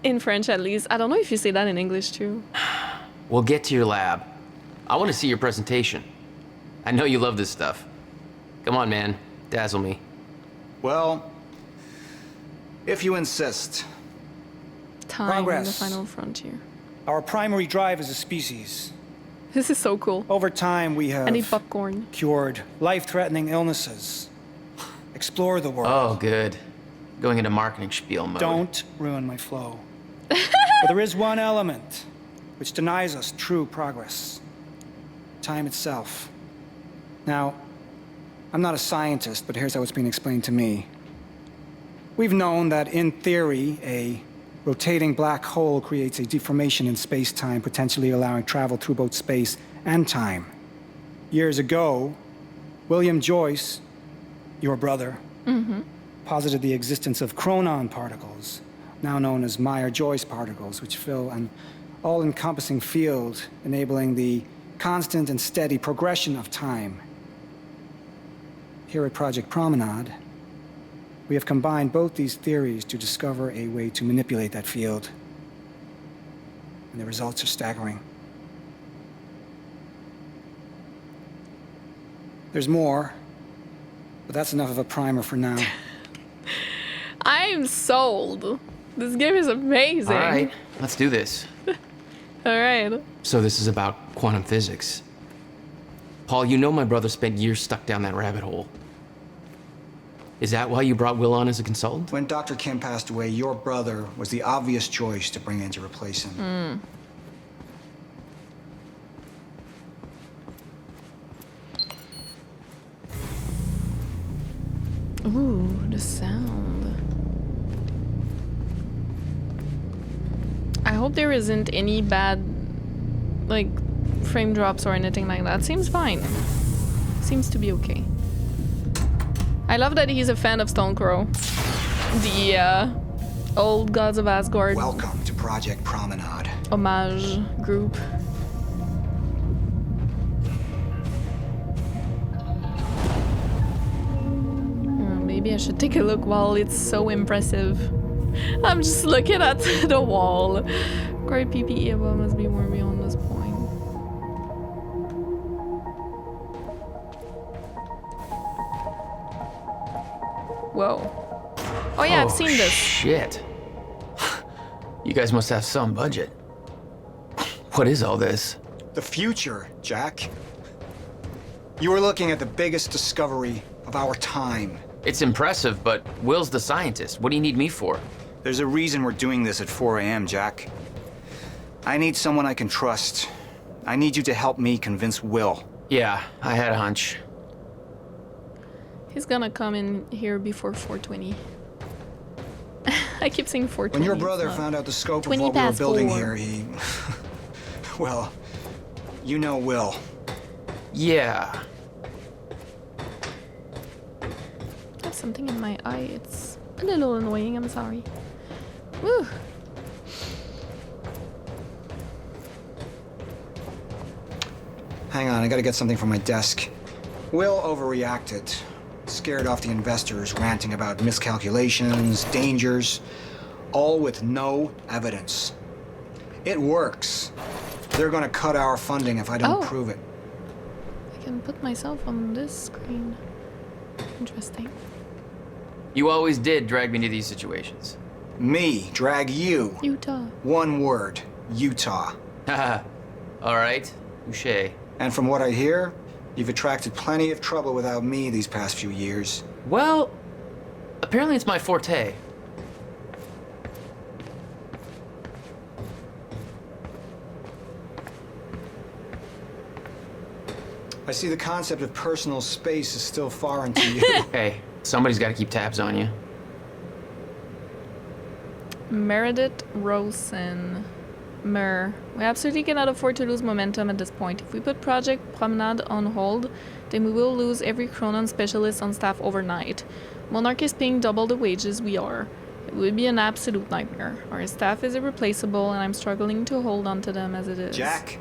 In French, at least. I don't know if you say that in English too. We'll get to your lab. I want to see your presentation. I know you love this stuff. Come on, man. Dazzle me. Well, if you insist. Time, Progress. the final frontier. Our primary drive as a species. This is so cool. Over time, we have I need popcorn. cured life-threatening illnesses. Explore the world. Oh, good. Going into marketing spiel mode. Don't ruin my flow. But there is one element which denies us true progress. Time itself. Now, I'm not a scientist, but here's how it's been explained to me. We've known that, in theory, a rotating black hole creates a deformation in space-time, potentially allowing travel through both space and time. Years ago, William Joyce, your brother, posited the existence of chronon particles, now known as Meyer-Joyce particles, which fill an all-encompassing field, enabling the constant and steady progression of time. Here at Project Promenade, we have combined both these theories to discover a way to manipulate that field. And the results are staggering. There's more, but that's enough of a primer for now. I'm sold. This game is amazing. All right, let's do this. All right. So this is about quantum physics. Paul, you know my brother spent years stuck down that rabbit hole. Is that why you brought Will on as a consultant? When Dr. Kim passed away, your brother was the obvious choice to bring in to replace him. Ooh, the sound. I hope there isn't any bad, like, frame drops or anything like that. Seems fine. Seems to be okay. I love that he's a fan of Stonecrow. The, old Gods of Asgard Welcome to Project Promenade. homage group. Maybe I should take a look while it's so impressive. I'm just looking at the wall. Great PP Evo must be more beyond this point. Whoa. Oh yeah, I've seen this. Shit. You guys must have some budget. What is all this? The future, Jack. You are looking at the biggest discovery of our time. It's impressive, but Will's the scientist. What do you need me for? There's a reason we're doing this at 4 a.m., Jack. I need someone I can trust. I need you to help me convince Will. Yeah, I had a hunch. He's gonna come in here before 4:20. I keep saying 4:20. When your brother found out the scope of 20 what we were past building 4. here, he... well, you know Will. Yeah. I have something in my eye. It's a little annoying. I'm sorry. Woo. Hang on, I gotta get something from my desk. Will overreacted. Scared off the investors, ranting about miscalculations, dangers, all with no evidence. It works. They're gonna cut our funding if I don't prove it. I can put myself on this screen. Interesting. You always did drag me to these situations. Me drag you. Utah. One word, Utah. Haha. All right. Touché. And from what I hear, you've attracted plenty of trouble without me these past few years. Well, apparently it's my forte. I see the concept of personal space is still foreign to you. Hey, somebody's got to keep tabs on you. Meredith Rosen. nightmare. We absolutely cannot afford to lose momentum at this point. If we put Project Promenade on hold, then we will lose every Chronon specialist on staff overnight. Monarch is paying double the wages we are. It would be an absolute nightmare. Our staff is irreplaceable and I'm struggling to hold on to them as it is. Jack,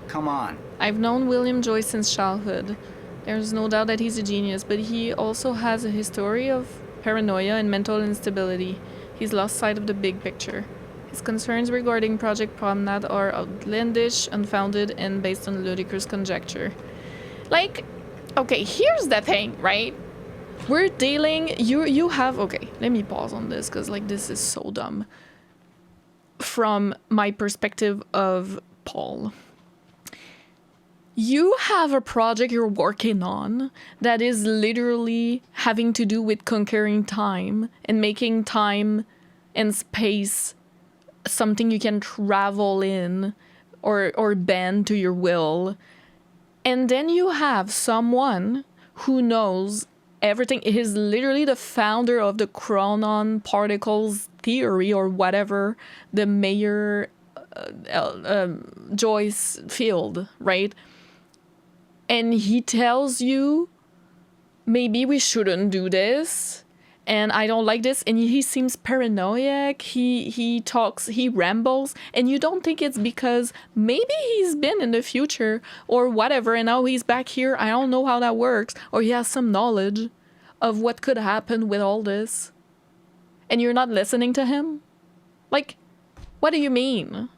come on. I've known William Joyce since childhood. There's no doubt that he's a genius, but he also has a history of paranoia and mental instability. He's lost sight of the big picture. His concerns regarding Project Promenade are outlandish, unfounded, and based on ludicrous conjecture. Like, okay, here's the thing, right? We're dealing, you have, okay, let me pause on this, because like this is so dumb. From my perspective of Paul. You have a project you're working on that is literally having to do with conquering time and making time and space something you can travel in or bend to your will. And then you have someone who knows everything. Is literally the founder of the chronon particles theory or whatever, the Mayer Joyce field, right? And he tells you, maybe we shouldn't do this, and I don't like this, and he seems paranoid, he talks, he rambles, and you don't think it's because maybe he's been in the future or whatever, and now he's back here, I don't know how that works, or he has some knowledge of what could happen with all this, and you're not listening to him? Like, what do you mean?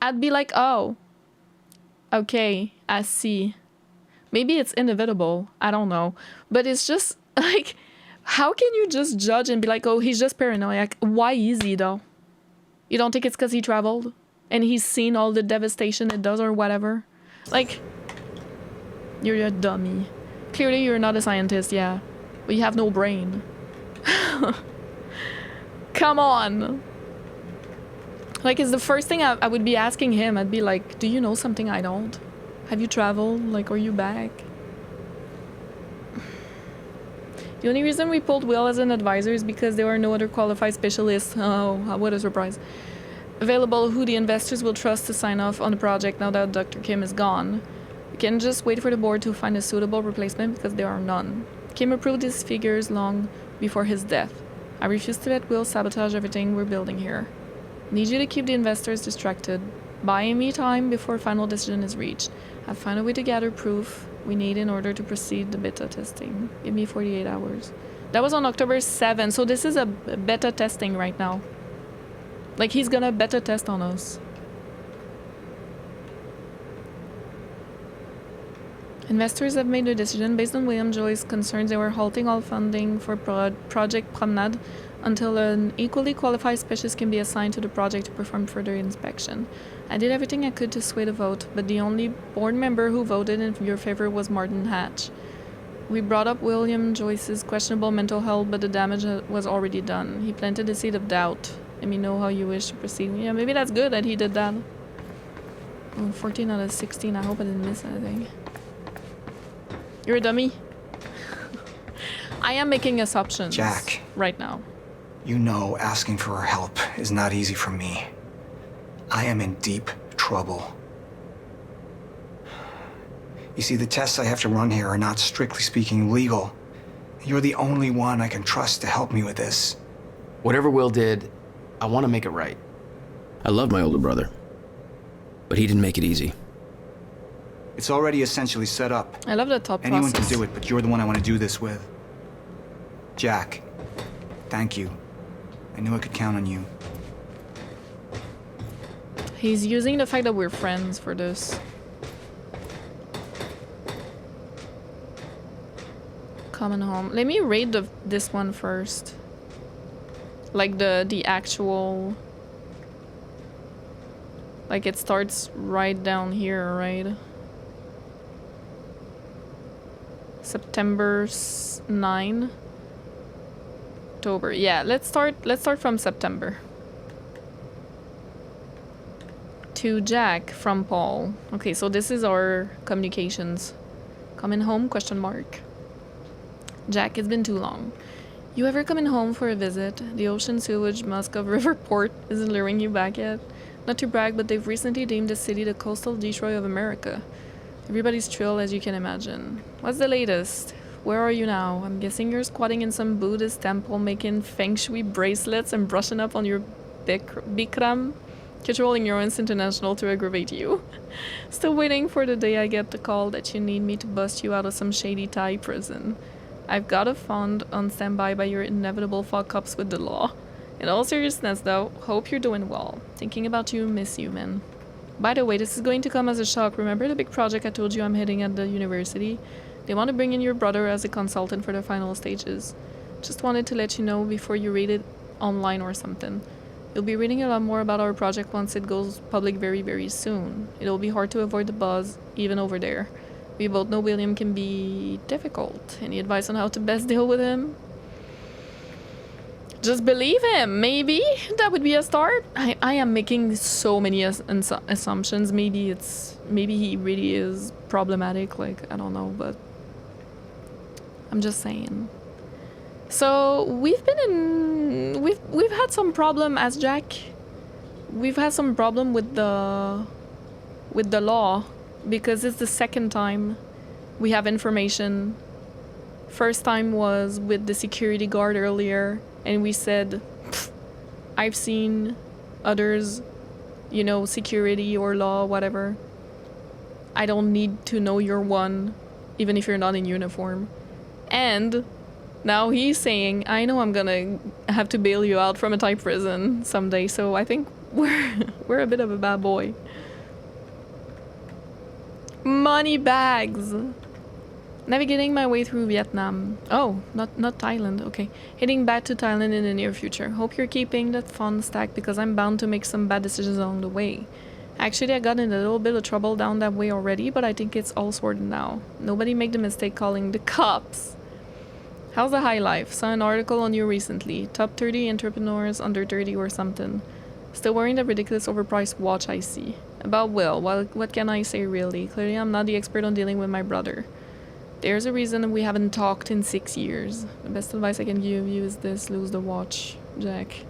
I'd be like, oh, okay, I see. Maybe it's inevitable. I don't know. But it's just like, how can you just judge and be like, oh, he's just paranoid? Why is he though? You don't think it's because he traveled and he's seen all the devastation it does or whatever? Like, you're a dummy. Clearly you're not a scientist, yeah. But you have no brain. Come on. Like, it's the first thing I would be asking him. I'd be like, do you know something I don't? Have you traveled? Like, are you back? The only reason we pulled Will as an advisor is because there are no other qualified specialists. Oh, what a surprise. Available who the investors will trust to sign off on the project now that Dr. Kim is gone. We can just wait for the board to find a suitable replacement because there are none. Kim approved his figures long before his death. I refuse to let Will sabotage everything we're building here. Need you to keep the investors distracted. Buying me time before final decision is reached. I've found a way to gather proof we need in order to proceed the beta testing. Give me 48 hours. That was on October 7th, so this is a beta testing right now. Like, he's gonna beta test on us. Investors have made a decision based on William Joyce's concerns. They were halting all funding for Project Promenade until an equally qualified specialist can be assigned to the project to perform further inspection. I did everything I could to sway the vote, but the only board member who voted in your favor was Martin Hatch. We brought up William Joyce's questionable mental health, but the damage was already done. He planted a seed of doubt. Let me know how you wish to proceed. Yeah, maybe that's good that he did that. Oh, 14 out of 16. I hope I didn't miss anything. You're a dummy. I am making assumptions. Jack. Right now. You know asking for her help is not easy for me. I am in deep trouble. You see, the tests I have to run here are not strictly speaking legal. You're the only one I can trust to help me with this. Whatever Will did, I want to make it right. I love my older brother, but he didn't make it easy. It's already essentially set up. I love the thought process. Anyone can do it, but you're the one I want to do this with. Jack, thank you. I knew I could count on you. He's using the fact that we're friends for this. Coming home. Let me read this one first. Like the actual... Like it starts right down here, right? September 9. October. Yeah, let's start from September. To Jack from Paul. Okay, so this is our communications. Coming home? Question mark. Jack, it's been too long. You ever coming home for a visit? The ocean sewage musk of Riverport isn't luring you back yet? Not to brag, but they've recently deemed the city the coastal Detroit of America. Everybody's thrilled, as you can imagine. What's the latest? Where are you now? I'm guessing you're squatting in some Buddhist temple making feng shui bracelets and brushing up on your Bikram. Controlling your own international to aggravate you. Still waiting for the day I get the call that you need me to bust you out of some shady Thai prison. I've got a fund on standby by your inevitable fuck-ups with the law. In all seriousness though, hope you're doing well. Thinking about you, miss you, man. By the way, this is going to come as a shock. Remember the big project I told you I'm heading at the university? They want to bring in your brother as a consultant for the final stages. Just wanted to let you know before you read it online or something. You'll be reading a lot more about our project once it goes public very, very soon. It'll be hard to avoid the buzz, even over there. We both know William can be difficult. Any advice on how to best deal with him? Just believe him, maybe? That would be a start. I am making so many assumptions. Maybe he really is problematic, like, I don't know, but I'm just saying. So we've had some problem as Jack. We've had some problem with the law because it's the second time we have information. First time was with the security guard earlier, and we said, I've seen others, you know, security or law, whatever. I don't need to know you're one, even if you're not in uniform. And now he's saying, I know I'm gonna have to bail you out from a Thai prison someday, so I think we're a bit of a bad boy. Money bags. Navigating my way through Vietnam. Oh, not Thailand, okay. Heading back to Thailand in the near future. Hope you're keeping that fun stack because I'm bound to make some bad decisions along the way. Actually, I got in a little bit of trouble down that way already, but I think it's all sorted now. Nobody make the mistake calling the cops. How's the high life? Saw an article on you recently. Top 30 entrepreneurs under 30 or something. Still wearing that ridiculous overpriced watch I see. About Will, well, what can I say really? Clearly I'm not the expert on dealing with my brother. There's a reason we haven't talked in 6 years. The best advice I can give you is this: lose the watch, Jack.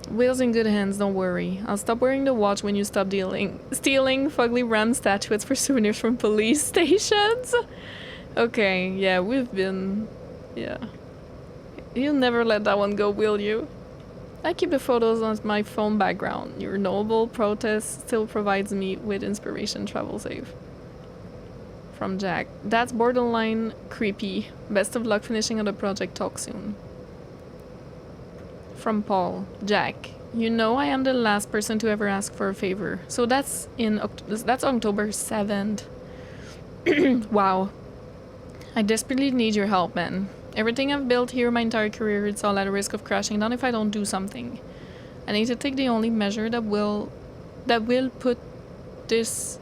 Will's in good hands, don't worry. I'll stop wearing the watch when you stop stealing fugly ram statuettes for souvenirs from police stations. Okay, yeah, we've been... yeah. You'll never let that one go, will you? I keep the photos on my phone background. Your noble protest still provides me with inspiration. Travel safe. From Jack. That's borderline creepy. Best of luck finishing on the project. Talk soon. From Paul. Jack. You know I am the last person to ever ask for a favor. So that's October 7th. Wow. I desperately need your help, man. Everything I've built here my entire career, it's all at risk of crashing down if I don't do something. I need to take the only measure that will put this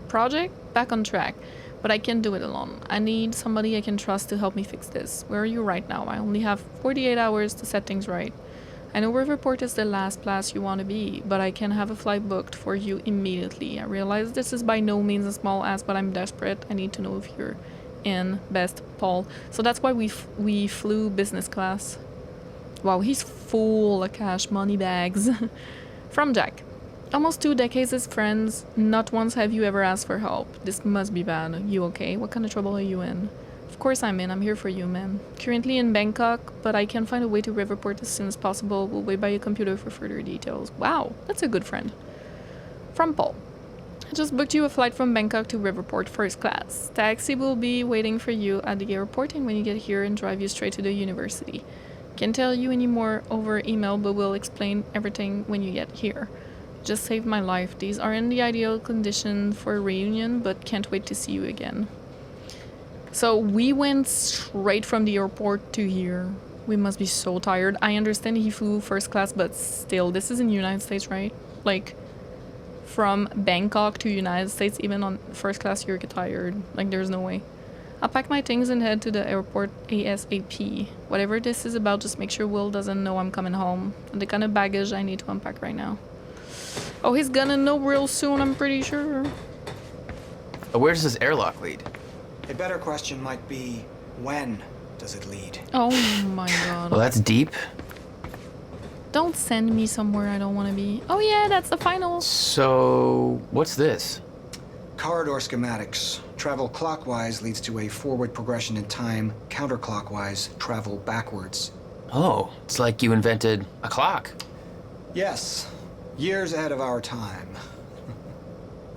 project back on track. But I can't do it alone. I need somebody I can trust to help me fix this. Where are you right now? I only have 48 hours to set things right. I know Riverport is the last place you want to be, but I can have a flight booked for you immediately. I realize this is by no means a small ask, but I'm desperate. I need to know if you're in. Best, Paul. So that's why we flew business class. Wow, he's full of cash, money bags. From Jack. Almost 2 decades as friends. Not once have you ever asked for help. This must be bad. You okay? What kind of trouble are you in? Of course I'm in. I'm here for you, man. Currently in Bangkok, but I can find a way to Riverport as soon as possible. We'll wait by your computer for further details. Wow, that's a good friend. From Paul. I just booked you a flight from Bangkok to Riverport first class. Taxi will be waiting for you at the airport and when you get here and drive you straight to the university. Can't tell you any more over email, but we'll explain everything when you get here. Just saved my life. These aren't the ideal condition for a reunion, but can't wait to see you again. So we went straight from the airport to here. We must be so tired. I understand he flew first class, but still, this is in the United States, right? Like, from Bangkok to United States, even on first class, you're tired. Like, there's no way. I'll pack my things and head to the airport ASAP. Whatever this is about, just make sure Will doesn't know I'm coming home. And the kind of baggage I need to unpack right now. Oh, he's gonna know real soon, I'm pretty sure. Where does this airlock lead? A better question might be, when does it lead? Oh my god. Well, that's deep. Don't send me somewhere I don't want to be. Oh yeah, that's the final. So, what's this? Corridor schematics. Travel clockwise leads to a forward progression in time. Counterclockwise, travel backwards. Oh, it's like you invented a clock. Yes. Years ahead of our time.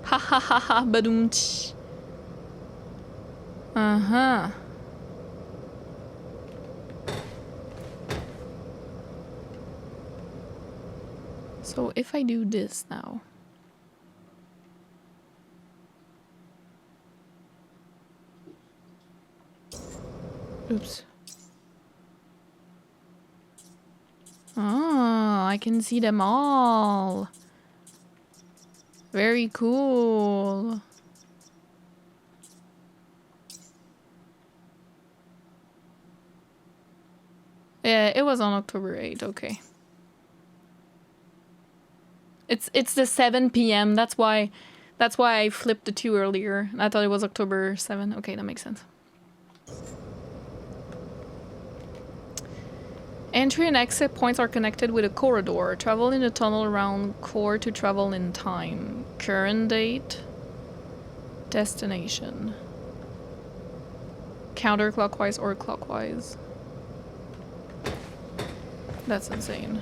Ha ha ha ha, badoomch. Uh-huh. So if I do this now. Oops. Oh, I can see them all. Very cool. Yeah, it was on October 8th, okay. It's the 7 p.m. That's why I flipped the 2 earlier. I thought it was October 7. Okay, that makes sense. Entry and exit points are connected with a corridor. Travel in a tunnel around core to travel in time. Current date. Destination. Counterclockwise or clockwise. That's insane.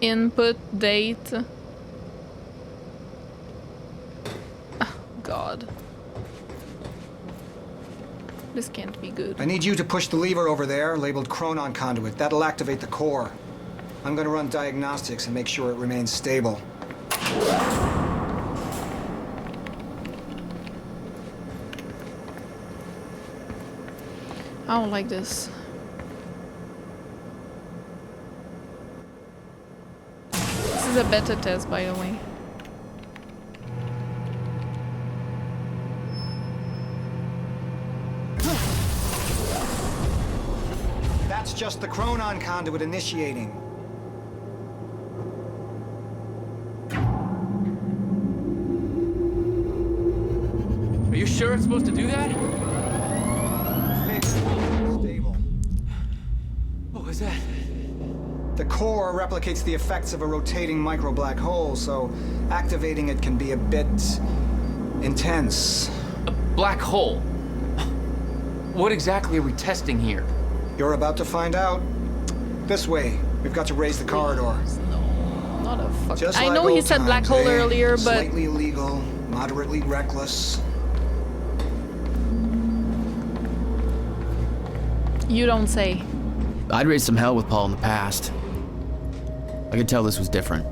Input date. Oh, God. This can't be good. I need you to push the lever over there, labeled Chronon Conduit. That'll activate the core. I'm gonna run diagnostics and make sure it remains stable. I don't like this. This is a beta test, by the way. That's just the Chronon Conduit initiating. Are you sure it's supposed to do that? Fixed. Stable. What was that? The core replicates the effects of a rotating micro black hole, so activating it can be a bit intense. A black hole? What exactly are we testing here? You're about to find out. This way. We've got to raise the corridor. No, not a fuck. Just I like know he old said black times, hole eh? earlier, but Slightly illegal, moderately reckless. you don't say. I'd raised some hell with Paul in the past. I could tell this was different.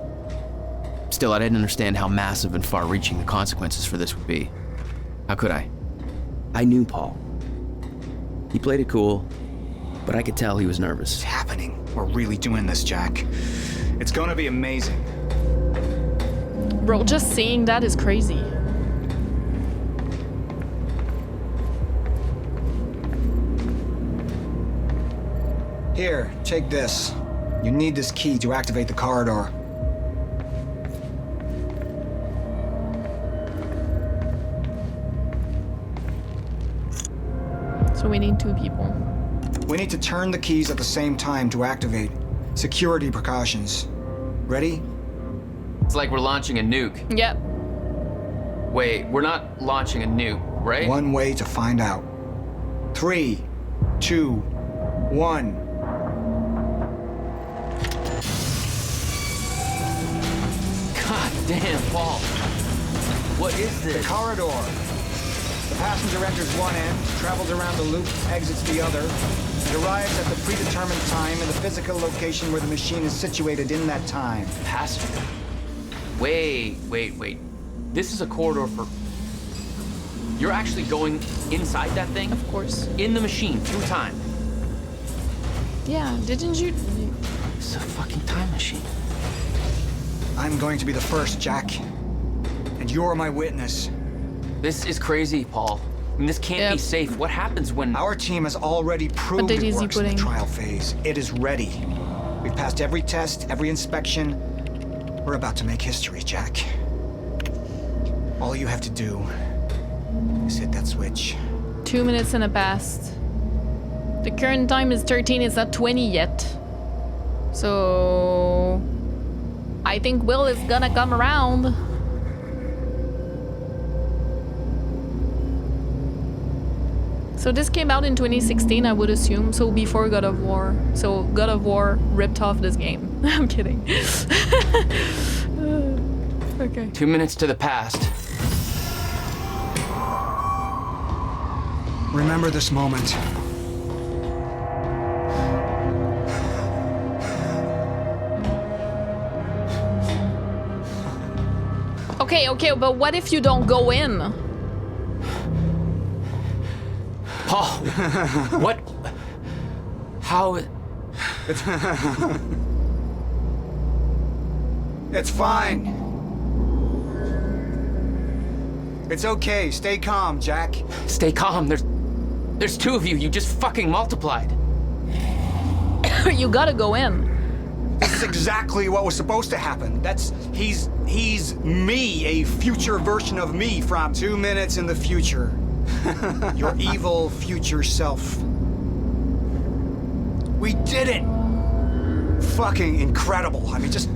Still, I didn't understand how massive and far-reaching the consequences for this would be. How could I? I knew Paul. He played it cool, but I could tell he was nervous. It's happening. We're really doing this, Jack. It's gonna be amazing. Bro, just saying that is crazy. Here, take this. You need this key to activate the corridor. So we need 2 people. We need to turn the keys at the same time to activate. Security precautions. Ready? It's like we're launching a nuke. Yep. Wait, we're not launching a nuke, right? One way to find out. 3, 2, 1. God damn, Paul. What is this? The corridor. The passenger enters one end, travels around the loop, exits the other, and arrives at the predetermined time in the physical location where the machine is situated in that time. Passenger? Wait. This is a corridor for... You're actually going inside that thing? Of course. In the machine, through time. Yeah, didn't you? It's a fucking time machine. I'm going to be the first, Jack. And you're my witness. This is crazy, Paul. I mean, this can't be safe. What happens when... Our team has already proved it works in the trial phase. It is ready. We've passed every test, every inspection. We're about to make history, Jack. All you have to do is hit that switch. 2 minutes and a past. The current time is 13, it's not 20 yet. So I think Will is gonna come around. So this came out in 2016, I would assume, so before God of War. So God of War ripped off this game. I'm kidding. Okay. 2 minutes to the past. Remember this moment. Okay, okay, but what if you don't go in? Paul, what? How? It's fine. It's okay. Stay calm, Jack. Stay calm. There's two of you. You just fucking multiplied. You gotta go in. This is exactly what was supposed to happen. He's me, a future version of me from 2 minutes in the future. Your evil future self. We did it! Fucking incredible. I mean, just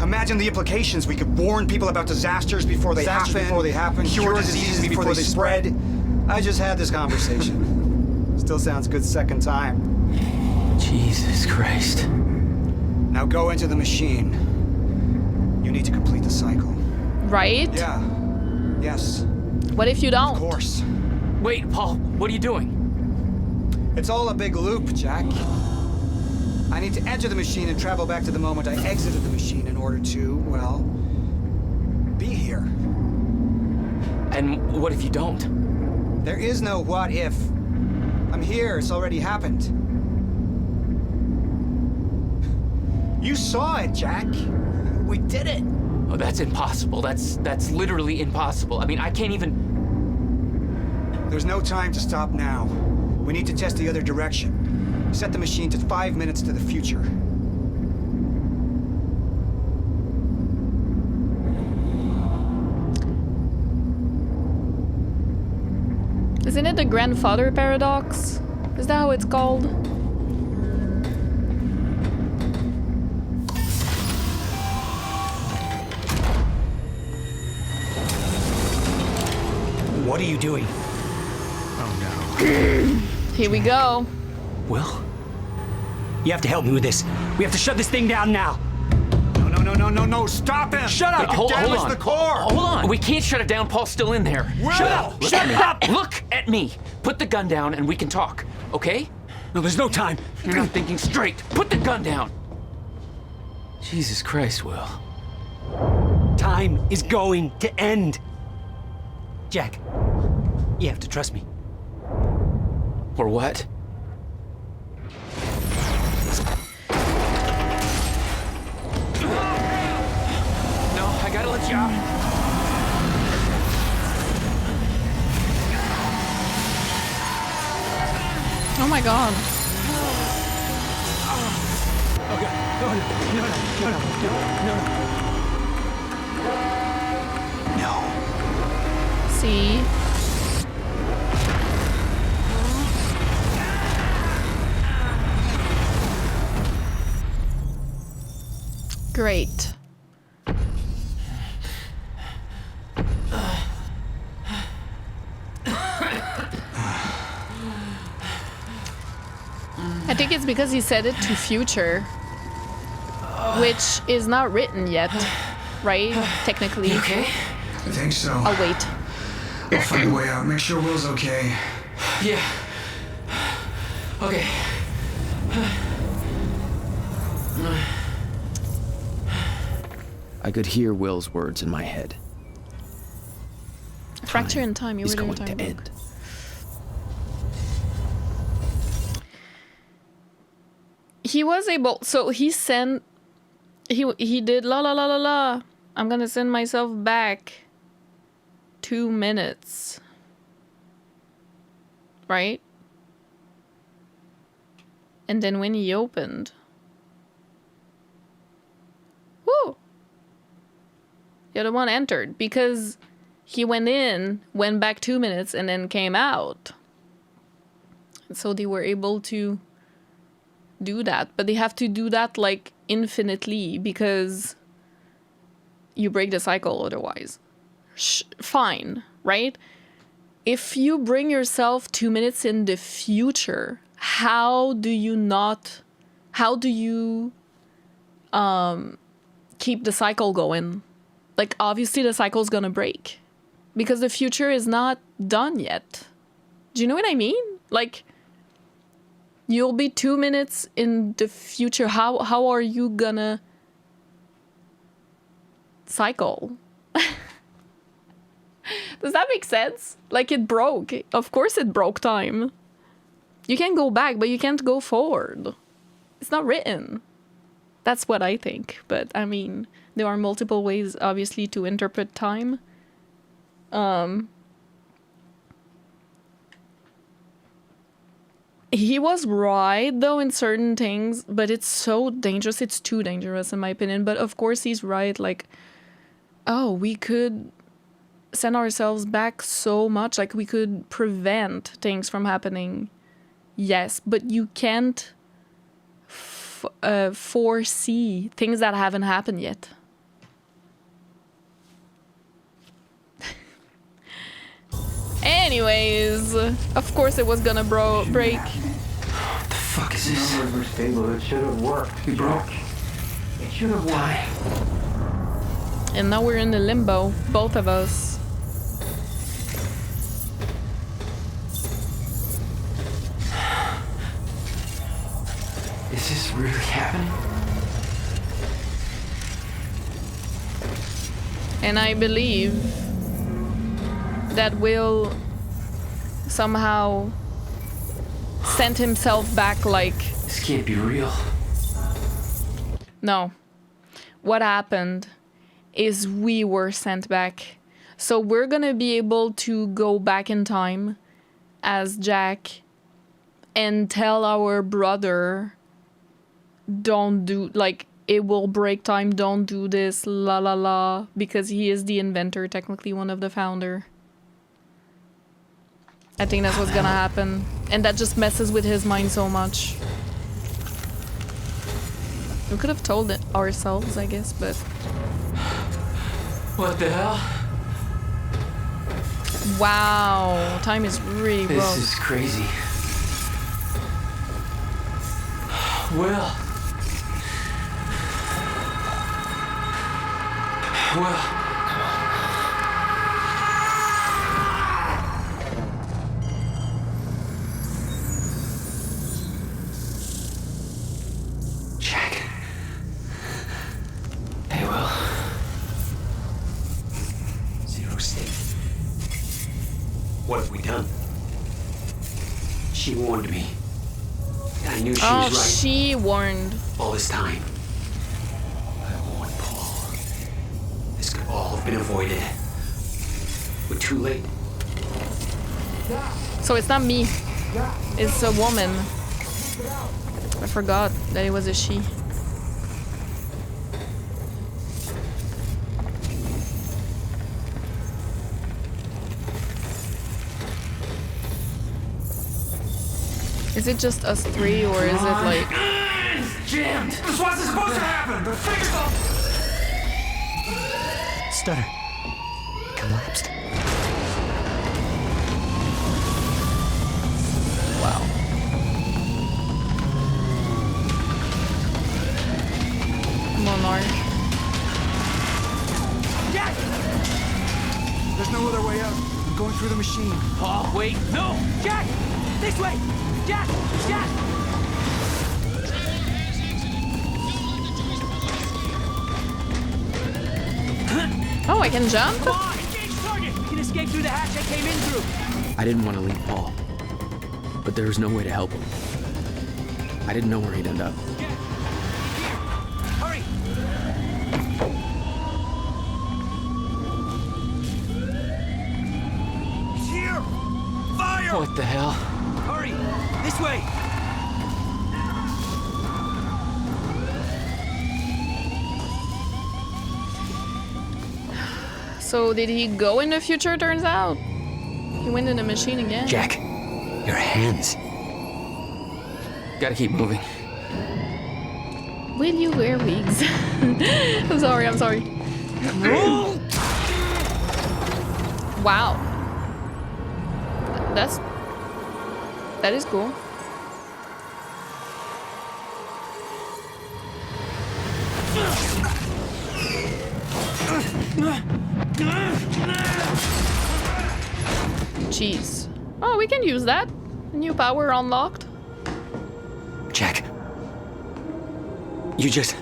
imagine the implications. We could warn people about disasters before they happen, cure diseases before they spread. I just had this conversation. Still sounds good second time. Jesus Christ. Now go into the machine. You need to complete the cycle. Right? Yeah. Yes. What if you don't? Of course. Wait, Paul, what are you doing? It's all a big loop, Jack. I need to enter the machine and travel back to the moment I exited the machine in order to, well, be here. And what if you don't? There is no what if. I'm here, it's already happened. You saw it, Jack. We did it. Oh, that's impossible. That's literally impossible. I mean, I can't even... There's no time to stop now. We need to test the other direction. Set the machine to 5 minutes to the future. Isn't it the grandfather paradox? Is that how it's called? What are you doing? Oh no. Here we go. Will? You have to help me with this. We have to shut this thing down now. No, stop him! Shut up! Hold Damage on. the core! Hold on. We can't shut it down. Paul's still in there. Will! Shut up! Look Shut at me. up! Look at me. Put the gun down and we can talk, okay? No, there's no time. You're not thinking straight. Put the gun down. Jesus Christ, Will. Time is going to end. Jack, you have to trust me. Or what? No, I gotta let you out. Oh my god. Okay. No. See? Great. I think it's because he said it to future, which is not written yet, right? Technically. You okay? I think so. I'll wait. I'll find a way out. Make sure Will's okay. Yeah. Okay. I could hear Will's words in my head. Fracture in time. You Is were going there to end. He was able, so he sent, he did la la la la la. I'm gonna send myself back 2 minutes. Right? And then when he opened, whoo! The other one entered because he went in, went back 2 minutes, and then came out. And so they were able to do that, but they have to do that like infinitely because you break the cycle otherwise. Fine, right? If you bring yourself 2 minutes in the future, how do you keep the cycle going? Like, obviously the cycle's gonna break because the future is not done yet. Do you know what I mean? Like, you'll be 2 minutes in the future. How are you gonna cycle? Does that make sense? Like, it broke. Of course it broke time. You can go back, but you can't go forward. It's not written. That's what I think. But, I mean, there are multiple ways, obviously, to interpret time. He was right, though, in certain things, but it's so dangerous. It's too dangerous, in my opinion. But, of course, he's right. Like, oh, we could send ourselves back so much. Like, we could prevent things from happening. Yes, but you can't foresee things that haven't happened yet. Anyways, of course it was gonna break. What the fuck is this? Numbers were stable. It should have worked. We broke. It should have worked. And now we're in the limbo, both of us. Is this really happening? And I believe that Will somehow sent himself back like... This can't be real. No. What happened is we were sent back. So we're gonna be able to go back in time as Jack and tell our brother, don't do, like, it will break time, don't do this, la la la, because he is the inventor, technically one of the founder. I think that's what's gonna happen. And that just messes with his mind so much. We could have told it ourselves, I guess, but... What the hell? Wow, time is really This rough. is crazy. Will. Jack. Hey, Will. Zero state. What have we done? She warned me. I knew she was right. She warned. All this time. I warned Paul. This could all have been avoided. We're too late. So it's not me. It's a woman. I forgot that it was a she. Is it just us three, or is it like... It's jammed! This wasn't supposed to happen! The fingers off! Stutter. Collapsed. Wow. Come on, Mark. Jack! There's no other way out. I'm going through the machine. Paul, wait! No! Jack! This way! Jack! Jack! Oh, I can jump? Come on! Engage target! We can escape through the hatch I came in through! I didn't want to leave Paul, but there was no way to help him. I didn't know where he'd end up. Hurry! It's here! Fire! What the hell? Hurry! This way! So did he go in the future, turns out? He went in the machine again. Jack, your hands. Gotta keep moving. Will you wear wigs? I'm sorry. Wow. That is cool. Jeez. Oh, we can use that. New power unlocked. Jack. You just...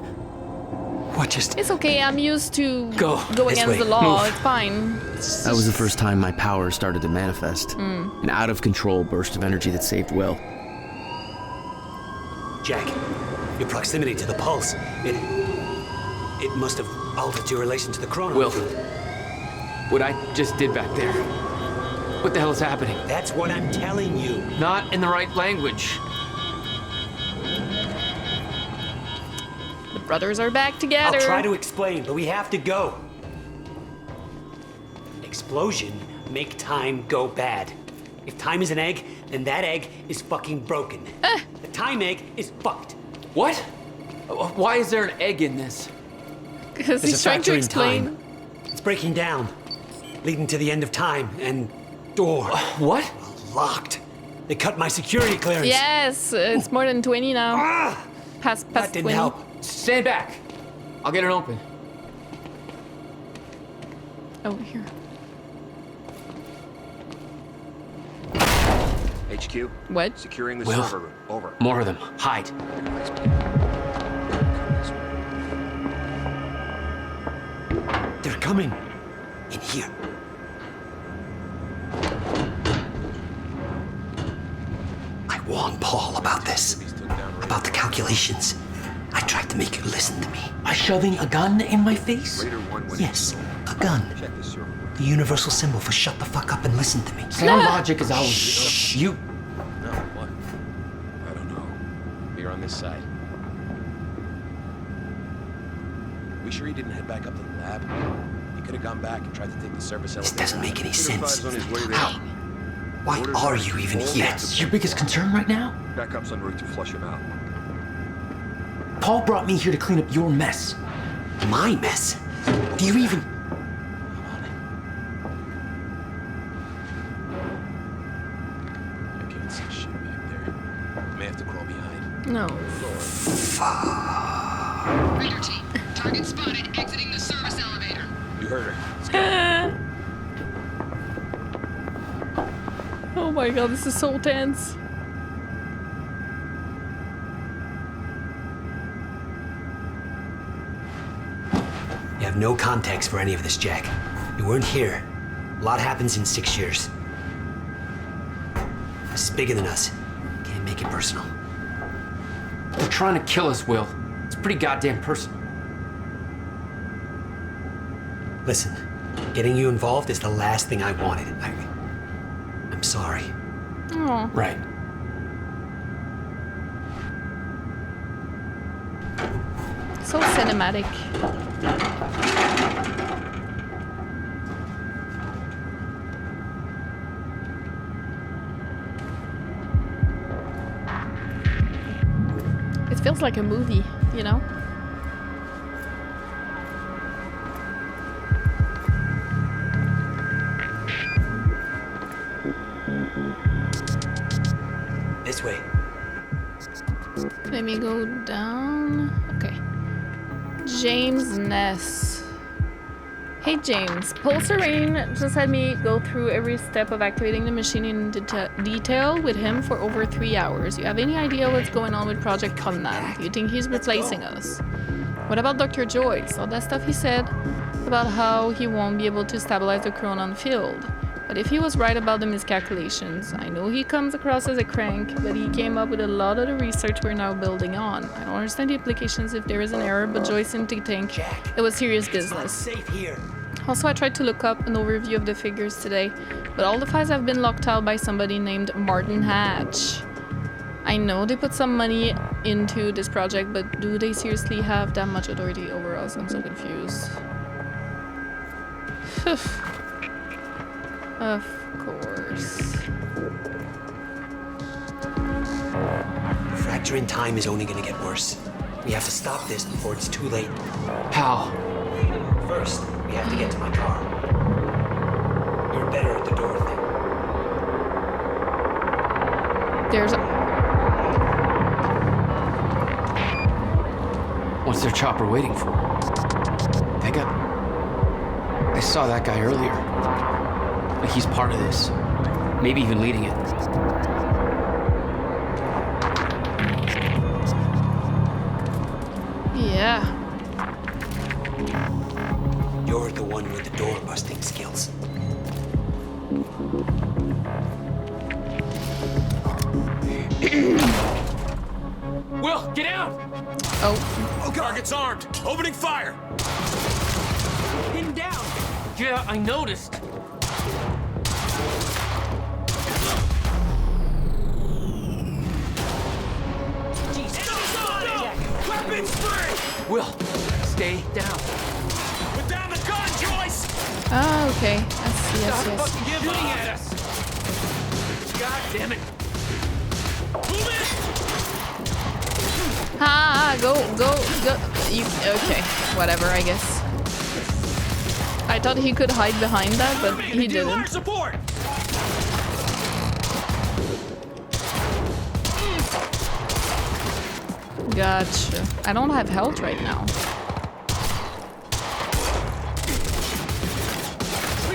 What just... It's okay, I'm used to Go this against way. the law. Move. It's fine. That was the first time my power started to manifest. An out-of-control burst of energy that saved Will. Jack, your proximity to the pulse, it must have altered your relation to the chrono. Will, what I just did back there, what the hell is happening? That's what I'm telling you. Not in the right language. The brothers are back together. I'll try to explain, but we have to go. Explosion make time go bad. If time is an egg, then that egg is fucking broken. The time egg is fucked. What? Why is there an egg in this? Because There's he's a trying to factor in explain. time. It's breaking down, leading to the end of time, and door. What? Locked. They cut my security clearance. Yes, it's more than 20 now. Past That didn't 20. help. Stand back. I'll get it open. Over here. HQ. What? Securing the Will. server room. Over. More of them. Hide. They're coming. In here. I warned Paul about this. About the calculations. I tried to make you listen to me. By shoving a gun in my face? Yes, a gun. The universal symbol for shut the fuck up and listen to me. Sound logic is always... Shh, you... No, what? I don't know. You're on this side. We sure he didn't head back up to the lab? He could have gone back and tried to take the service elevator. This doesn't make any sense. On his way there. How? Why are you even here? That's your biggest concern right now? Backup's en route to flush him out. Paul brought me here to clean up your mess. My mess? Do you even... I can't see shit back there. I may have to crawl behind. No. Raider team, target spotted exiting the service elevator. You heard her. Let's go. Oh my god, this is so tense. You have no context for any of this, Jack. You weren't here. A lot happens in 6 years. This is bigger than us. Can't make it personal. They're trying to kill us, Will. It's pretty goddamn personal. Listen, getting you involved is the last thing I wanted. I'm sorry. Oh. Right. So cinematic. It feels like a movie, you know? This way. Let me go down. Okay. James Ness. Hey James, Pulsarine just had me go through every step of activating the machine in detail with him for over 3 hours. You have any idea what's going on with Project Covenant? You think he's replacing us? What about Dr. Joyce? All that stuff he said about how he won't be able to stabilize the Chronon field. But if he was right about the miscalculations, I know he comes across as a crank, but he came up with a lot of the research we're now building on. I don't understand the implications if there is an error, but Joyce seemed to think it was serious business. Safe here. Also, I tried to look up an overview of the figures today, but all the files have been locked out by somebody named Martin Hatch. I know they put some money into this project, but do they seriously have that much authority over us? I'm so confused. Of course. Fracturing time is only gonna get worse. We have to stop this before it's too late. How? First, we have to get to my car. You're better at the door thing. There's a... What's their chopper waiting for? They got... I saw that guy earlier. Like he's part of this. Maybe even leading it. Yeah. You're the one with the door busting skills. Will, get out! Oh. Target's armed. Opening fire. Pin down. Yeah, I noticed. Weapons free! Will, stay down. Put down the gun, Joyce! Ah, okay. I see, Stop yes. fucking shooting at us! God damn it! Move it! Ah, go. You, okay, whatever, I guess. I thought he could hide behind that, but he didn't. Support! Gotcha. I don't have health right now.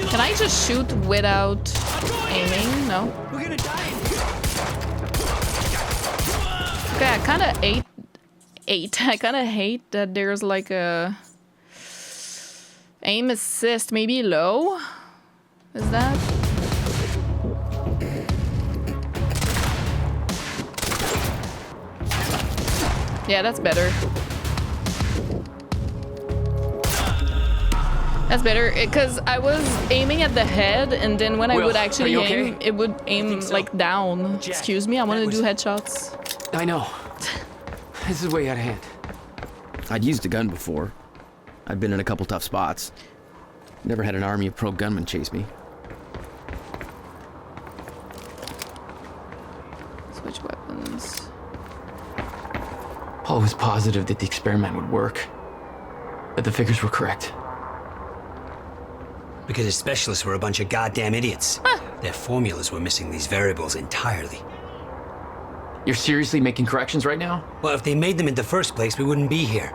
Can I just shoot without aiming? No. We're gonna die. Okay, I kind of hate. I kind of hate that there's like a aim assist, maybe low. Is that? Yeah, that's better. That's better, because I was aiming at the head, and then when I would actually aim, it would aim like down. Excuse me, I want to do headshots. I know. This is way out of hand. I'd used a gun before. I'd been in a couple tough spots. Never had an army of pro gunmen chase me. Switch weapons. Paul was positive that the experiment would work. That the figures were correct. Because his specialists were a bunch of goddamn idiots. Their formulas were missing these variables entirely. You're seriously making corrections right now? Well, if they made them in the first place, we wouldn't be here.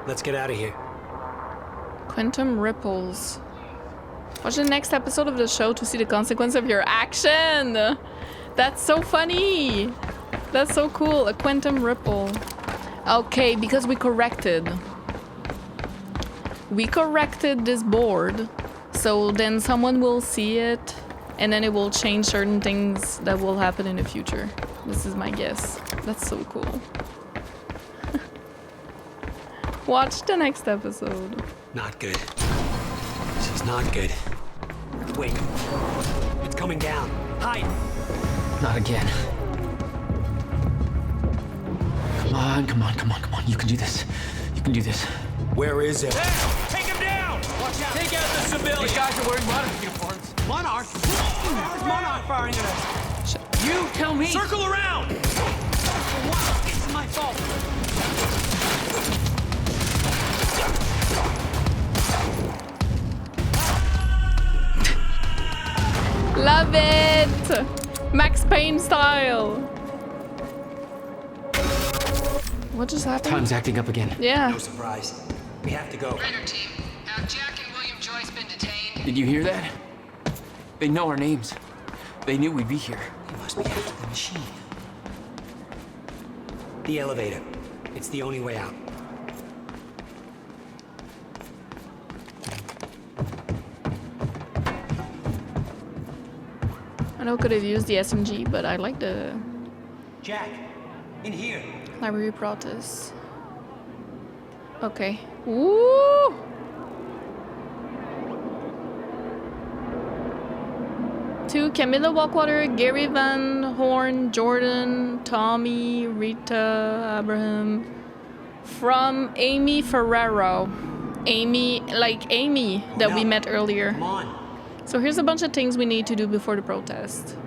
Let's get out of here. Quantum ripples. Watch the next episode of the show to see the consequence of your action. That's so funny. That's so cool. A quantum ripple. Okay, because we corrected. We corrected this board. So then someone will see it. And then it will change certain things that will happen in the future. This is my guess. That's so cool. Watch the next episode. Not good. This is not good. Wait. It's coming down. Hide! Not again. Come on. You can do this. You can do this. Where is it? Hey, take him down! Watch out! Take out the civilians! These guys are wearing Monarch uniforms. Monarch? How's Monarch firing at us? You tell me! Circle around! For what? It's my fault. Love it! Max Payne style. What just happened? Time's acting up again. Yeah. No surprise. We have to go. Raider team, have Jack and William Joyce been detained? Did you hear that? They know our names. They knew we'd be here. They must be after the machine. The elevator. It's the only way out. I know I could have used the SMG, but I like the Jack, in here. library protest. Okay. Woo! To Camilla Walkwater, Gary Van Horn, Jordan, Tommy, Rita, Abraham. From Amy Ferrero. Amy, like Amy that we met earlier. Come on. So here's a bunch of things we need to do before the protest.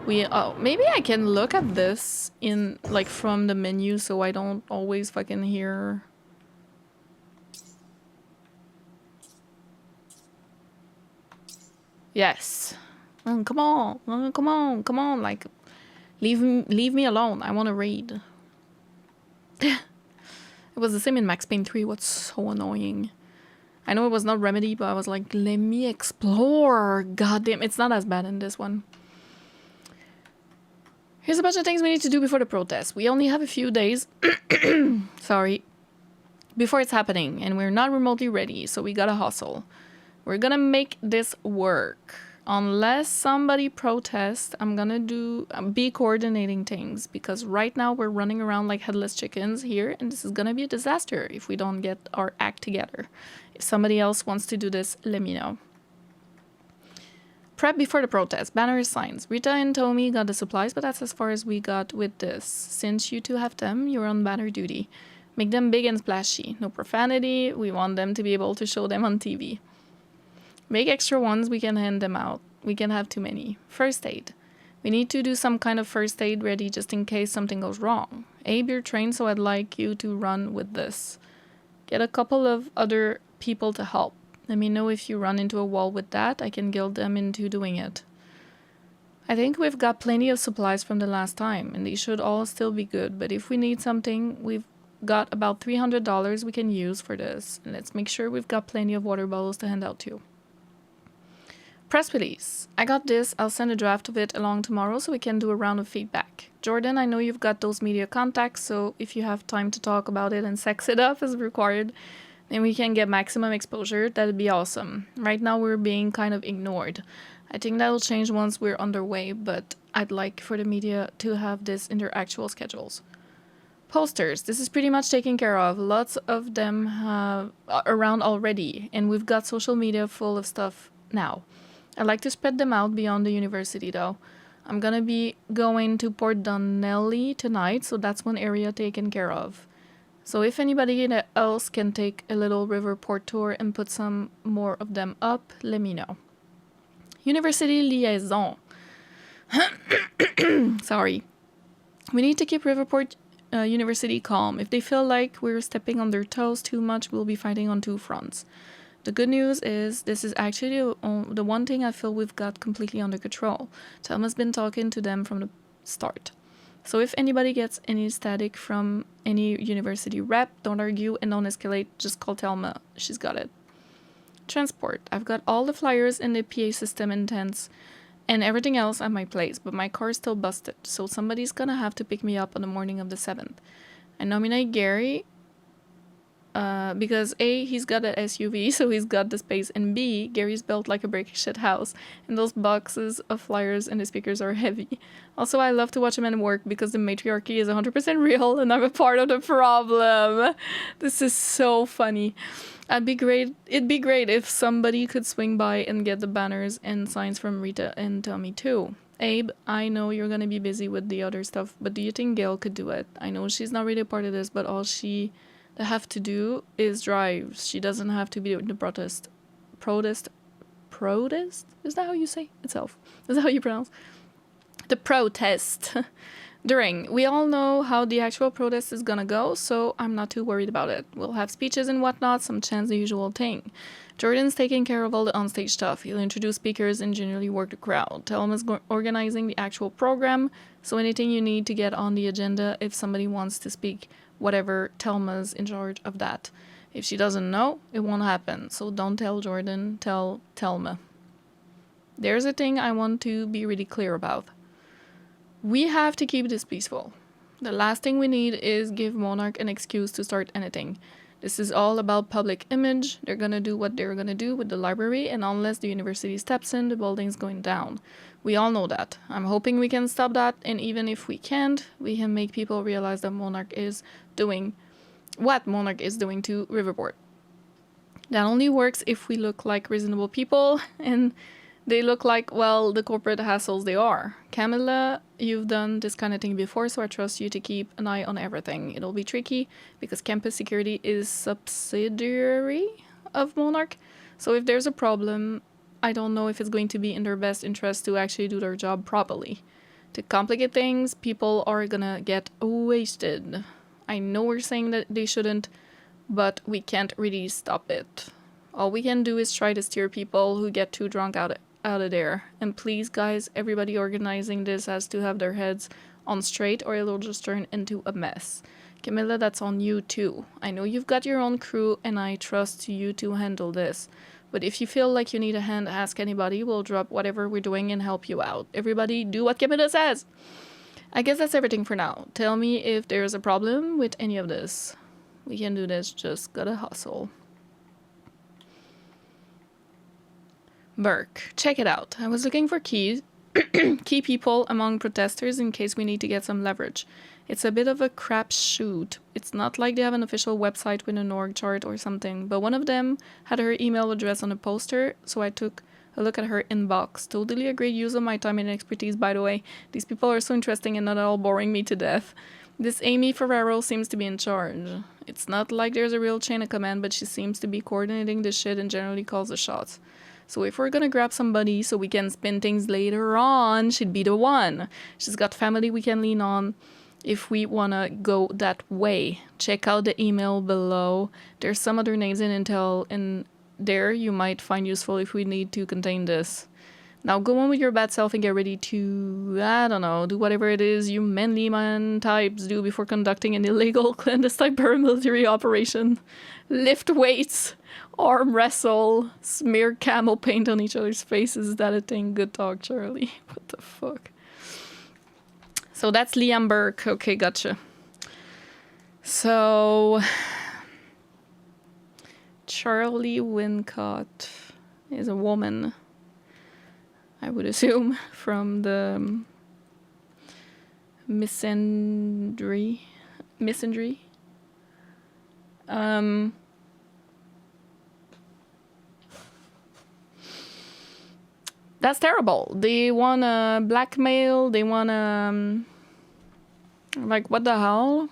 Maybe I can look at this in like from the menu so I don't always fucking hear. Yes. Come on. Come on. Come on. Like, leave me alone. I want to read. It was the same in Max Payne 3. What's so annoying? I know it was not Remedy, but I was like, let me explore. Goddamn, it's not as bad in this one. Here's a bunch of things we need to do before the protest. We only have a few days. Sorry. Before it's happening, and we're not remotely ready, so we gotta hustle. We're gonna make this work. Unless somebody protests, I'm gonna be coordinating things, because right now we're running around like headless chickens here, and this is gonna be a disaster if we don't get our act together. If somebody else wants to do this, let me know. Prep before the protest. Banners, signs. Rita and Tommy got the supplies, but that's as far as we got with this. Since you two have them, you're on banner duty. Make them big and splashy. No profanity. We want them to be able to show them on TV. Make extra ones, we can hand them out. We can have too many. First aid. We need to do some kind of first aid ready just in case something goes wrong. Abe, you're trained, so I'd like you to run with this. Get a couple of other people to help. Let me know if you run into a wall with that. I can guild them into doing it. I think we've got plenty of supplies from the last time, and they should all still be good, but if we need something, we've got about $300 we can use for this. And let's make sure we've got plenty of water bottles to hand out too. Press release. I got this. I'll send a draft of it along tomorrow so we can do a round of feedback. Jordan, I know you've got those media contacts, so if you have time to talk about it and sex it up as required, then we can get maximum exposure. That'd be awesome. Right now we're being kind of ignored. I think that'll change once we're underway, but I'd like for the media to have this in their actual schedules. Posters. This is pretty much taken care of. Lots of them around already, and we've got social media full of stuff now. I'd like to spread them out beyond the university though. I'm gonna be going to Port Donnelly tonight, so that's one area taken care of. So if anybody else can take a little river port tour and put some more of them up, let me know. University liaison. Sorry. We need to keep Riverport University calm. If they feel like we're stepping on their toes too much, we'll be fighting on two fronts. The good news is this is actually the one thing I feel we've got completely under control. Thelma's been talking to them from the start. So if anybody gets any static from any university rep, don't argue and don't escalate, just call Thelma. She's got it. Transport. I've got all the flyers in the PA system and tents and everything else at my place, but my car's still busted, so somebody's gonna have to pick me up on the morning of the 7th. I nominate Gary because A, he's got an SUV, so he's got the space, and B, Gary's built like a brick shit house, and those boxes of flyers and the speakers are heavy. Also, I love to watch a man work because the matriarchy is 100% real, and I'm a part of the problem. This is so funny. It'd be great if somebody could swing by and get the banners and signs from Rita and Tommy too. Abe, I know you're gonna be busy with the other stuff, but do you think Gail could do it? I know she's not really a part of this, but all she have to do is drive. She doesn't have to be in the protest? Is that how you say itself? Is that how you pronounce? The protest. During. We all know how the actual protest is gonna go, so I'm not too worried about it. We'll have speeches and whatnot, some chants, the usual thing. Jordan's taking care of all the onstage stuff. He'll introduce speakers and generally work the crowd. Thelma's organizing the actual program, so anything you need to get on the agenda if somebody wants to speak, whatever, Thelma's in charge of that. If she doesn't know, it won't happen, so don't tell Jordan, tell Thelma. There's a thing I want to be really clear about. We have to keep this peaceful. The last thing we need is give Monarch an excuse to start anything. This is all about public image. They're gonna do what they're gonna do with the library, and unless the university steps in, the building's going down. We all know that. I'm hoping we can stop that, and even if we can't, we can make people realize that Monarch is doing what Monarch is doing to Riverport. That only works if we look like reasonable people, and they look like, well, the corporate hassles they are. Camilla, you've done this kind of thing before, so I trust you to keep an eye on everything. It'll be tricky because campus security is subsidiary of Monarch. So if there's a problem, I don't know if it's going to be in their best interest to actually do their job properly. To complicate things, people are gonna get wasted. I know we're saying that they shouldn't, but we can't really stop it. All we can do is try to steer people who get too drunk out of there. And please, guys, everybody organizing this has to have their heads on straight or it'll just turn into a mess. Camilla, that's on you too. I know you've got your own crew and I trust you to handle this. But if you feel like you need a hand, ask anybody. We'll drop whatever we're doing and help you out. Everybody, do what Camilla says. I guess that's everything for now. Tell me if there's a problem with any of this. We can do this, just gotta hustle. Burke, check it out. I was looking for key people among protesters in case we need to get some leverage. It's a bit of a crapshoot. It's not like they have an official website with an org chart or something, but one of them had her email address on a poster, so I took a look at her inbox. Totally a great use of my time and expertise, by the way. These people are so interesting and not at all boring me to death. This Amy Ferrero seems to be in charge. It's not like there's a real chain of command, but she seems to be coordinating the shit and generally calls the shots. So if we're gonna grab somebody so we can spin things later on, she'd be the one. She's got family we can lean on if we wanna go that way. Check out the email below. There's some other names and intel in there you might find useful if we need to contain this. Now go on with your bad self and get ready to, I don't know, do whatever it is you manly man types do before conducting an illegal clandestine paramilitary operation. Lift weights, arm wrestle, smear camel paint on each other's faces. That a thing? Good talk, Charlie. What the fuck? So that's Liam Burke. Okay, gotcha. So Charlie Wincott is a woman, I would assume, from the misandry. That's terrible. They want to blackmail. They want to like, what the hell?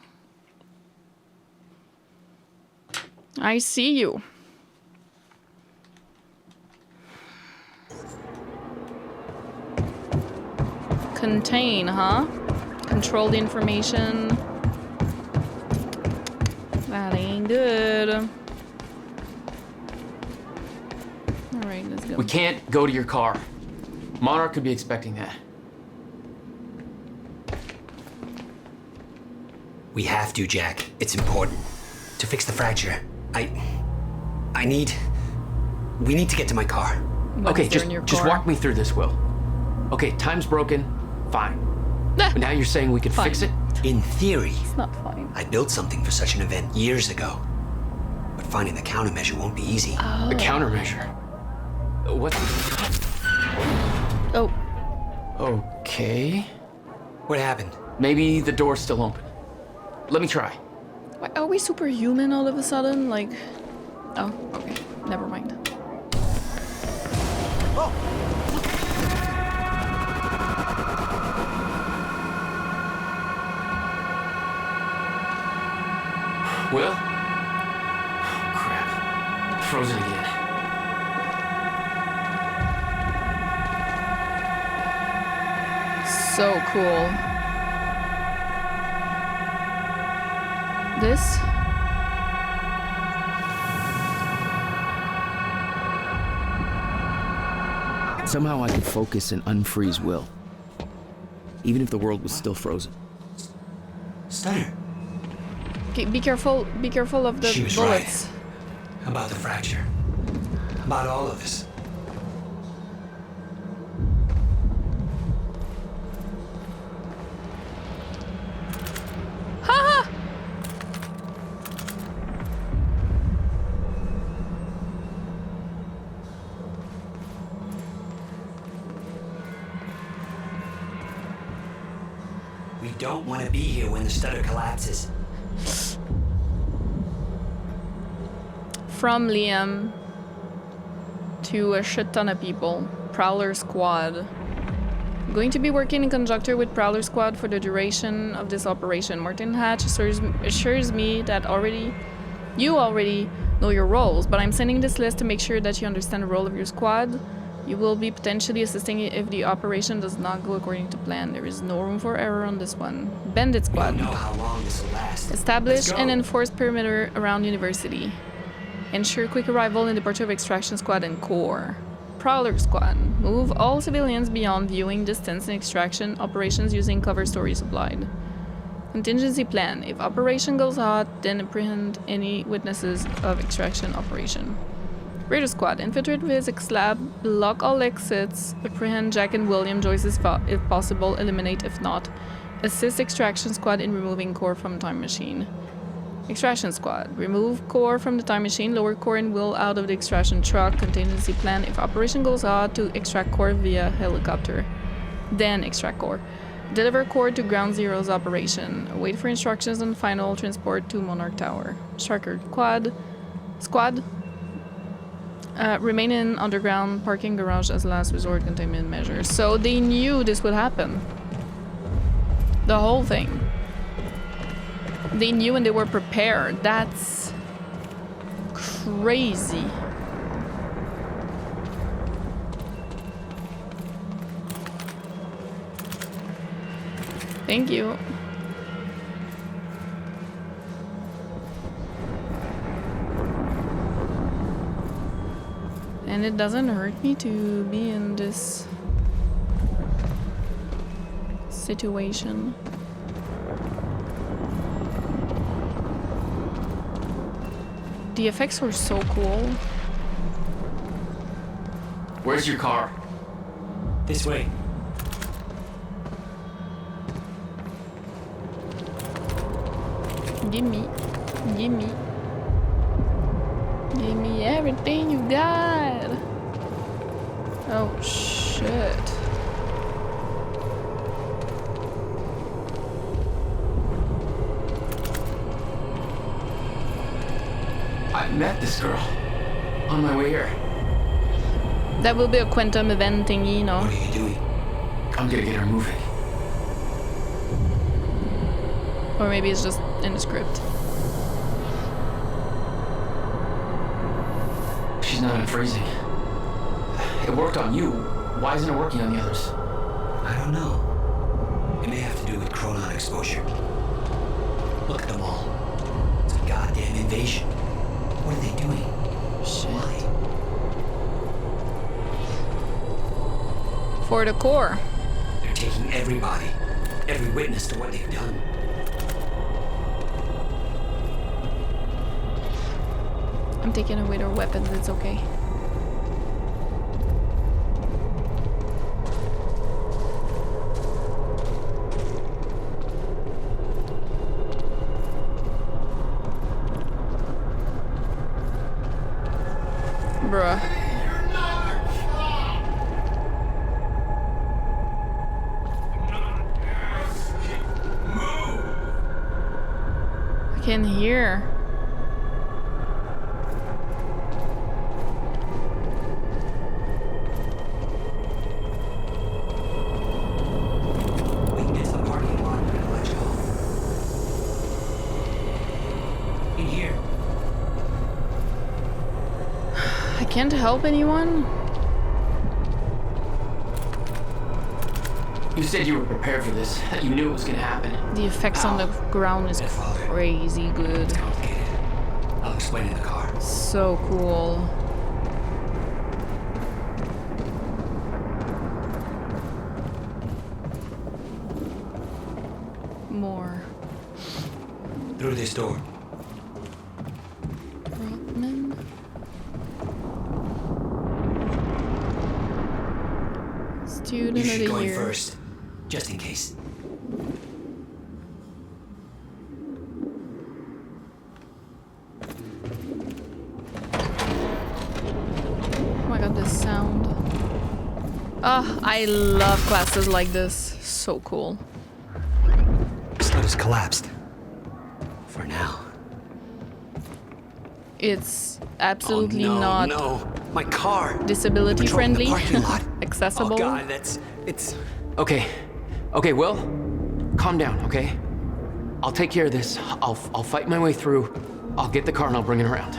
I see you. Contain, huh? Control the information. That ain't good. Alright, let's go. We can't go to your car. Monarch could be expecting that. We have to, Jack. It's important. To fix the fracture. We need to get to my car. Okay, just walk me through this, Will. Okay, time's broken. Fine. But now you're saying we could fix it? In theory. It's not fine. I built something for such an event years ago. But finding the countermeasure won't be easy. The countermeasure? What? Oh. Okay. What happened? Maybe the door's still open. Let me try. Why, are we superhuman all of a sudden? Like, oh, okay. Never mind. Oh. Will? Oh, crap. Frozen again. So cool. This? Somehow I could focus and unfreeze Will. Even if the world was still frozen. Stunner. Okay, be careful of the She was bullets. Right. About the fracture. About all of this. Ha! We don't want to be here when the stutter collapses. From Liam to a shit ton of people. Prowler Squad. I'm going to be working in conjunction with Prowler Squad for the duration of this operation. Martin Hatch assures me that you already know your roles, but I'm sending this list to make sure that you understand the role of your squad. You will be potentially assisting if the operation does not go according to plan. There is no room for error on this one. Bandit Squad. We don't know how long this will last. Establish and enforce perimeter around University. Ensure quick arrival and departure of Extraction Squad and Core. Prowler Squad. Move all civilians beyond viewing distance in extraction operations using cover story supplied. Contingency plan. If operation goes hot, then apprehend any witnesses of extraction operation. Raider Squad. Infiltrate physics lab, block all exits, apprehend Jack and William Joyce if possible, eliminate if not. Assist Extraction Squad in removing Core from Time Machine. Extraction Squad. Remove Core from the Time Machine, lower Core and Will out of the extraction truck. Contingency plan. If operation goes hot, to extract Core via helicopter. Then extract Core. Deliver Core to Ground Zero's operation. Wait for instructions on final transport to Monarch Tower. Striker Squad. Remain in underground parking garage as last resort containment measure. So they knew this would happen. The whole thing. They knew and they were prepared. That's crazy. Thank you. And it doesn't hurt me to be in this situation. The effects were so cool. Where's your car? This way. Gimme everything you got. Oh shit. I met this girl on my way here. That will be a quantum event thingy, no? What are you doing? I'm gonna get her moving. Or maybe it's just in the script. She's not unfreezing. It worked on you. Why isn't it working on the others? I don't know. It may have to do with chronon exposure. Look at them all. It's a goddamn invasion. What are they doing? Shit. Why? For the Core. They're taking everybody, every witness to what they've done. I'm taking away their weapons, it's okay. Bruh. I can hear. We can get to the parking lot and let you go. In here. I can't help anyone? You said you were prepared for this. You knew it was gonna happen. The effects on the ground is crazy good. It's complicated. I'll explain in the car. So cool. More. Through this door. Rockman. Student You of should the go in year. first, just in case. Oh my god, this sound. Oh, I love classes like this. So cool. Stud has collapsed. For now. It's absolutely oh, no, not No, my car. disability Patrolling the friendly, parking lot. accessible. Oh God, it's. Okay, Will, calm down, okay? I'll take care of this. I'll fight my way through. I'll get the car and I'll bring it around.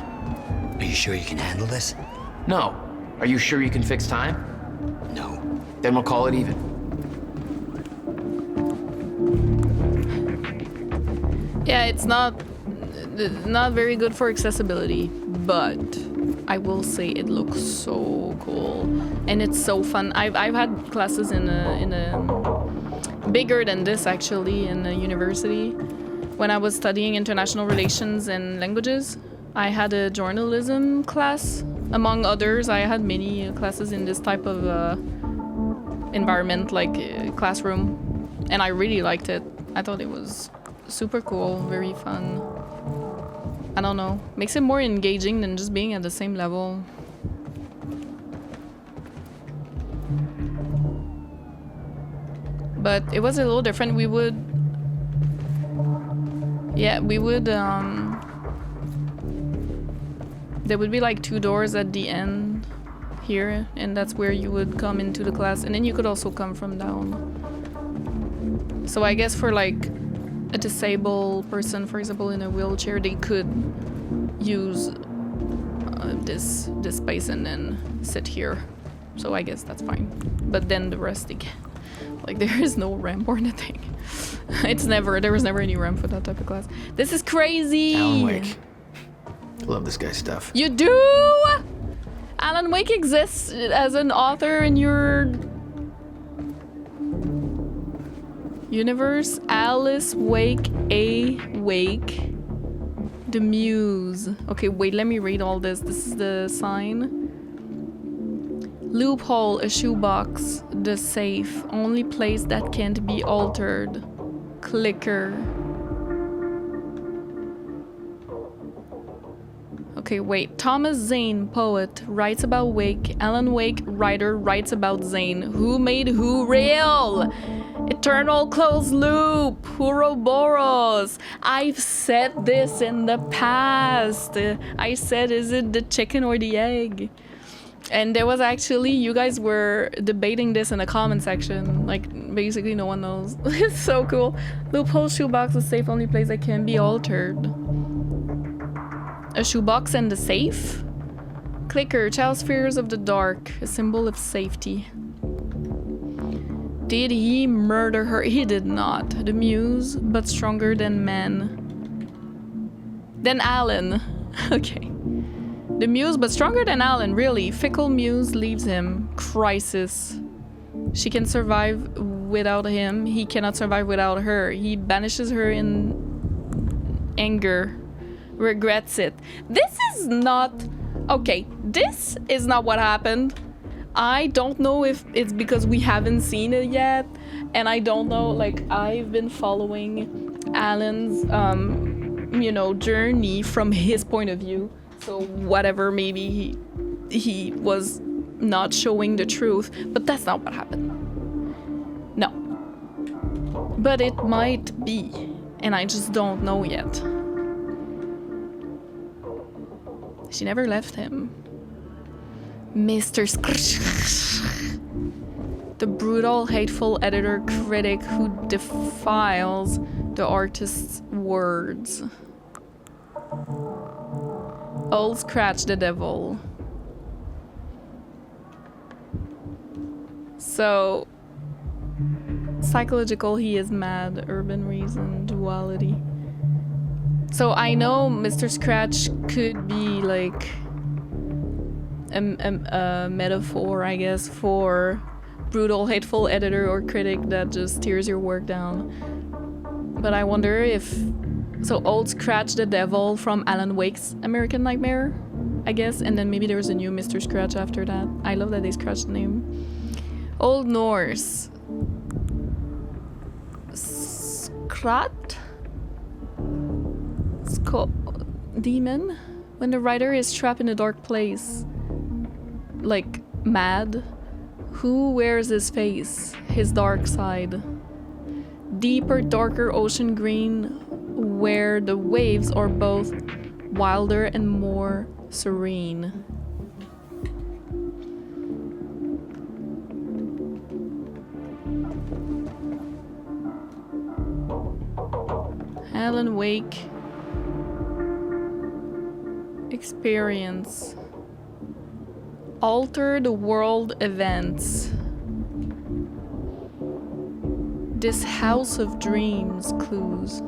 Are you sure you can handle this? No. Are you sure you can fix time? Then we'll call it even. Yeah, it's not very good for accessibility, but I will say it looks so cool and it's so fun. I've had classes in a bigger than this actually in a university. When I was studying international relations and languages, I had a journalism class. Among others, I had many classes in this type of environment, like classroom, and I really liked it. I thought it was super cool, very fun. I don't know, makes it more engaging than just being at the same level. But it was a little different. We would, there would be like 2 doors at the end here, and that's where you would come into the class, and then you could also come from down. So I guess for like a disabled person, for example, in a wheelchair, they could use this space and then sit here. So I guess that's fine. But then the rest they can't. Like there is no ramp or anything. There was never any ramp for that type of class. This is crazy. Alan Wake. Love this guy's stuff. You do? Alan Wake exists as an author in your universe. Alice Wake, A. Wake, the Muse. Okay, wait, let me read all this. This is the sign. Loophole, a shoebox, the safe, only place that can't be altered. Clicker. Okay, wait. Thomas Zane, poet, writes about Wake. Alan Wake, writer, writes about Zane. Who made who real? Eternal closed loop. Ouroboros. I've said this in the past. I said, is it the chicken or the egg? And there was actually, you guys were debating this in the comment section. Like, basically no one knows. It's so cool. Loophole shoebox, a safe, only place that can be altered. A shoebox and the safe? Clicker, child's fears of the dark, a symbol of safety. Did he murder her? He did not. The Muse, but stronger than men. Than Alan. Okay. The Muse, but stronger than Alan, really. Fickle Muse leaves him. Crisis. She can survive without him. He cannot survive without her. He banishes her in anger. Regrets it. This is not... Okay, this is not what happened. I don't know if it's because we haven't seen it yet. And I don't know, like, I've been following Alan's, you know, journey from his point of view. So whatever, maybe he was not showing the truth, but that's not what happened. No. But it might be, and I just don't know yet. She never left him. Mr. The brutal, hateful editor critic who defiles the artist's words. Old Scratch the Devil. So, psychological, he is mad, urban reason, duality. So I know Mr. Scratch could be like a metaphor, I guess, for brutal, hateful editor or critic that just tears your work down. But I wonder if... So Old Scratch the Devil from Alan Wake's American Nightmare, I guess, and then maybe there's a new Mr. Scratch after that. I love that they scratched the name. Old Norse. Skrat? Demon? When the writer is trapped in a dark place, like mad, who wears his face, his dark side? Deeper, darker ocean green, where the waves are both wilder and more serene. Alan Wake experience. Alter the world events. This House of Dreams clues.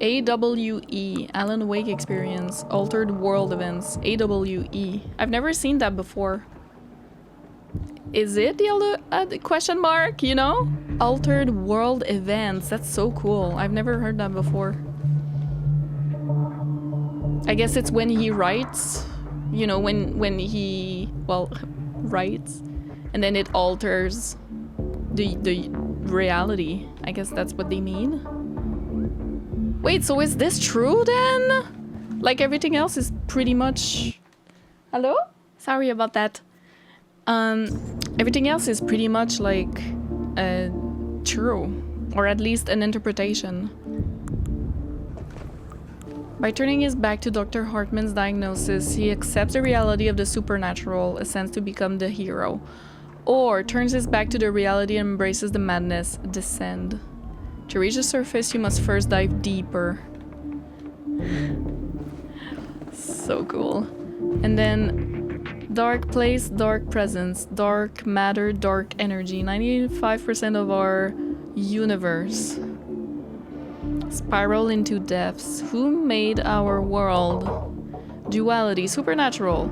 AWE, Alan Wake Experience, Altered World Events, AWE. I've never seen that before. Is it the question mark, you know? Altered World Events, that's so cool. I've never heard that before. I guess it's when he writes, you know, when he, well, writes, and then it alters the reality. I guess that's what they mean. Wait, so is this true then? Like everything else is pretty much... Hello? Sorry about that. Everything else is pretty much like true, or at least an interpretation. By turning his back to Dr. Hartman's diagnosis, he accepts the reality of the supernatural, ascends to become the hero, or turns his back to the reality and embraces the madness, descend. To reach the surface, you must first dive deeper. So cool. And then dark place, dark presence, dark matter, dark energy. 95% of our universe. Spiral into depths. Who made our world? Duality, supernatural.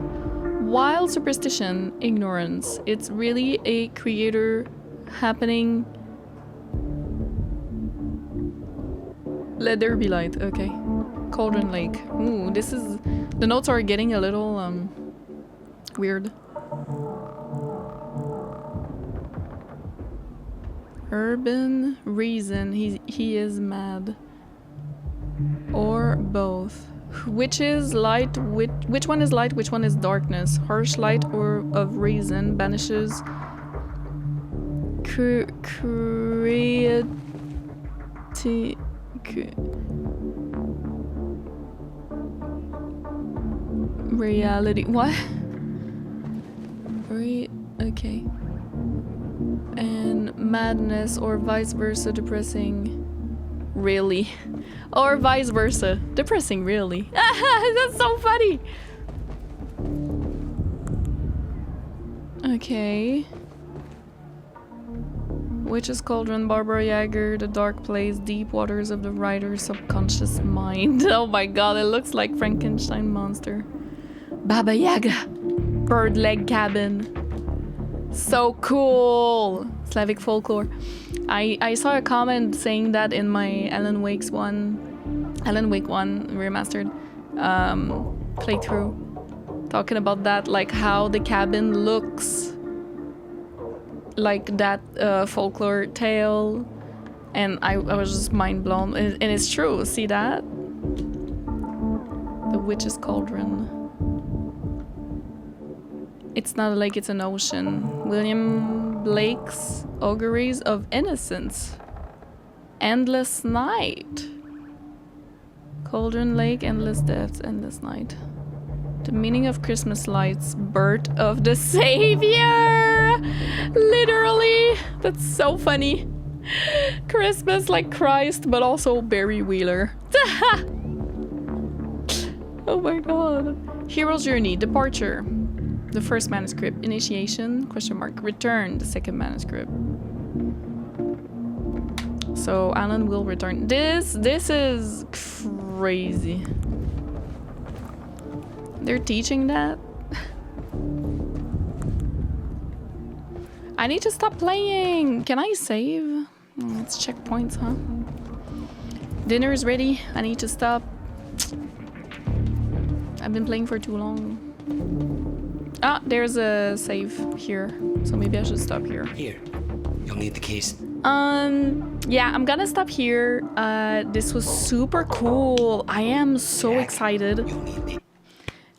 Wild superstition, ignorance. It's really a creator happening. Let there be light, okay. Cauldron Lake. Ooh, this is... The notes are getting a little, weird. Urban reason. He is mad. Or both. Which is light? Which one is light? Which one is darkness? Harsh light or of reason banishes reality. What? Okay. And madness or vice versa, depressing. Really? Or vice versa, depressing. Really? That's so funny. Okay. Witch's Cauldron, Barbara Yager, The Dark Place, Deep Waters of the Writer's Subconscious Mind. Oh my god, it looks like Frankenstein monster. Baba Yaga, Bird Leg Cabin. So cool! Slavic folklore. I saw a comment saying that in my Alan Wake 1 remastered playthrough, talking about that, like how the cabin looks like that folklore tale, and I was just mind blown. And it's true. See that? The Witch's Cauldron. It's not like it's an ocean. William Blake's Auguries of Innocence. Endless Night. Cauldron Lake, Endless Depths, Endless Night. The meaning of Christmas lights, birth of the Savior! Literally! That's so funny. Christmas like Christ, but also Barry Wheeler. Oh my god. Hero's Journey, Departure. The first manuscript. Initiation, question mark. Return, the second manuscript. So Alan will return. This is crazy. They're teaching that? I need to stop playing. Can I save? It's checkpoints, huh? Dinner is ready. I need to stop. I've been playing for too long. Ah, there's a save here. So maybe I should stop here. Here. You'll need the keys. Yeah, I'm gonna stop here. This was super cool. I am so excited.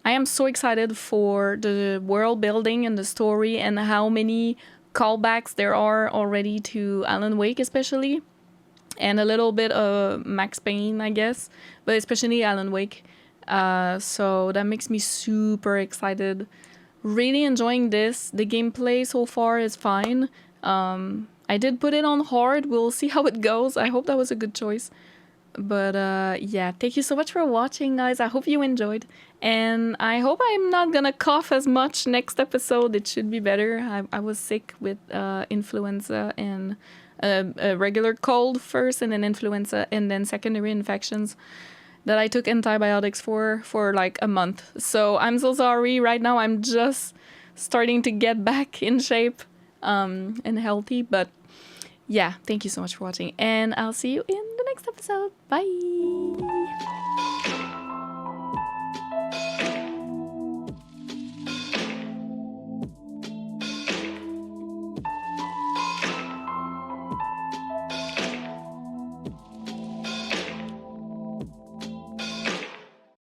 I am so excited for the world building and the story and how many callbacks there are already to Alan Wake especially. And a little bit of Max Payne, I guess. But especially Alan Wake. So that makes me super excited. Really enjoying this. The gameplay so far is fine. I did put it on hard. We'll see how it goes. I hope that was a good choice. Yeah, thank you so much for watching, guys. I hope you enjoyed. And I hope I'm not gonna cough as much next episode. It should be better. I was sick with influenza and a regular cold first, and then influenza, and then secondary infections that I took antibiotics for like a month. So I'm so sorry. Right now I'm just starting to get back in shape and healthy. But yeah, thank you so much for watching, and I'll see you in the next episode. Bye!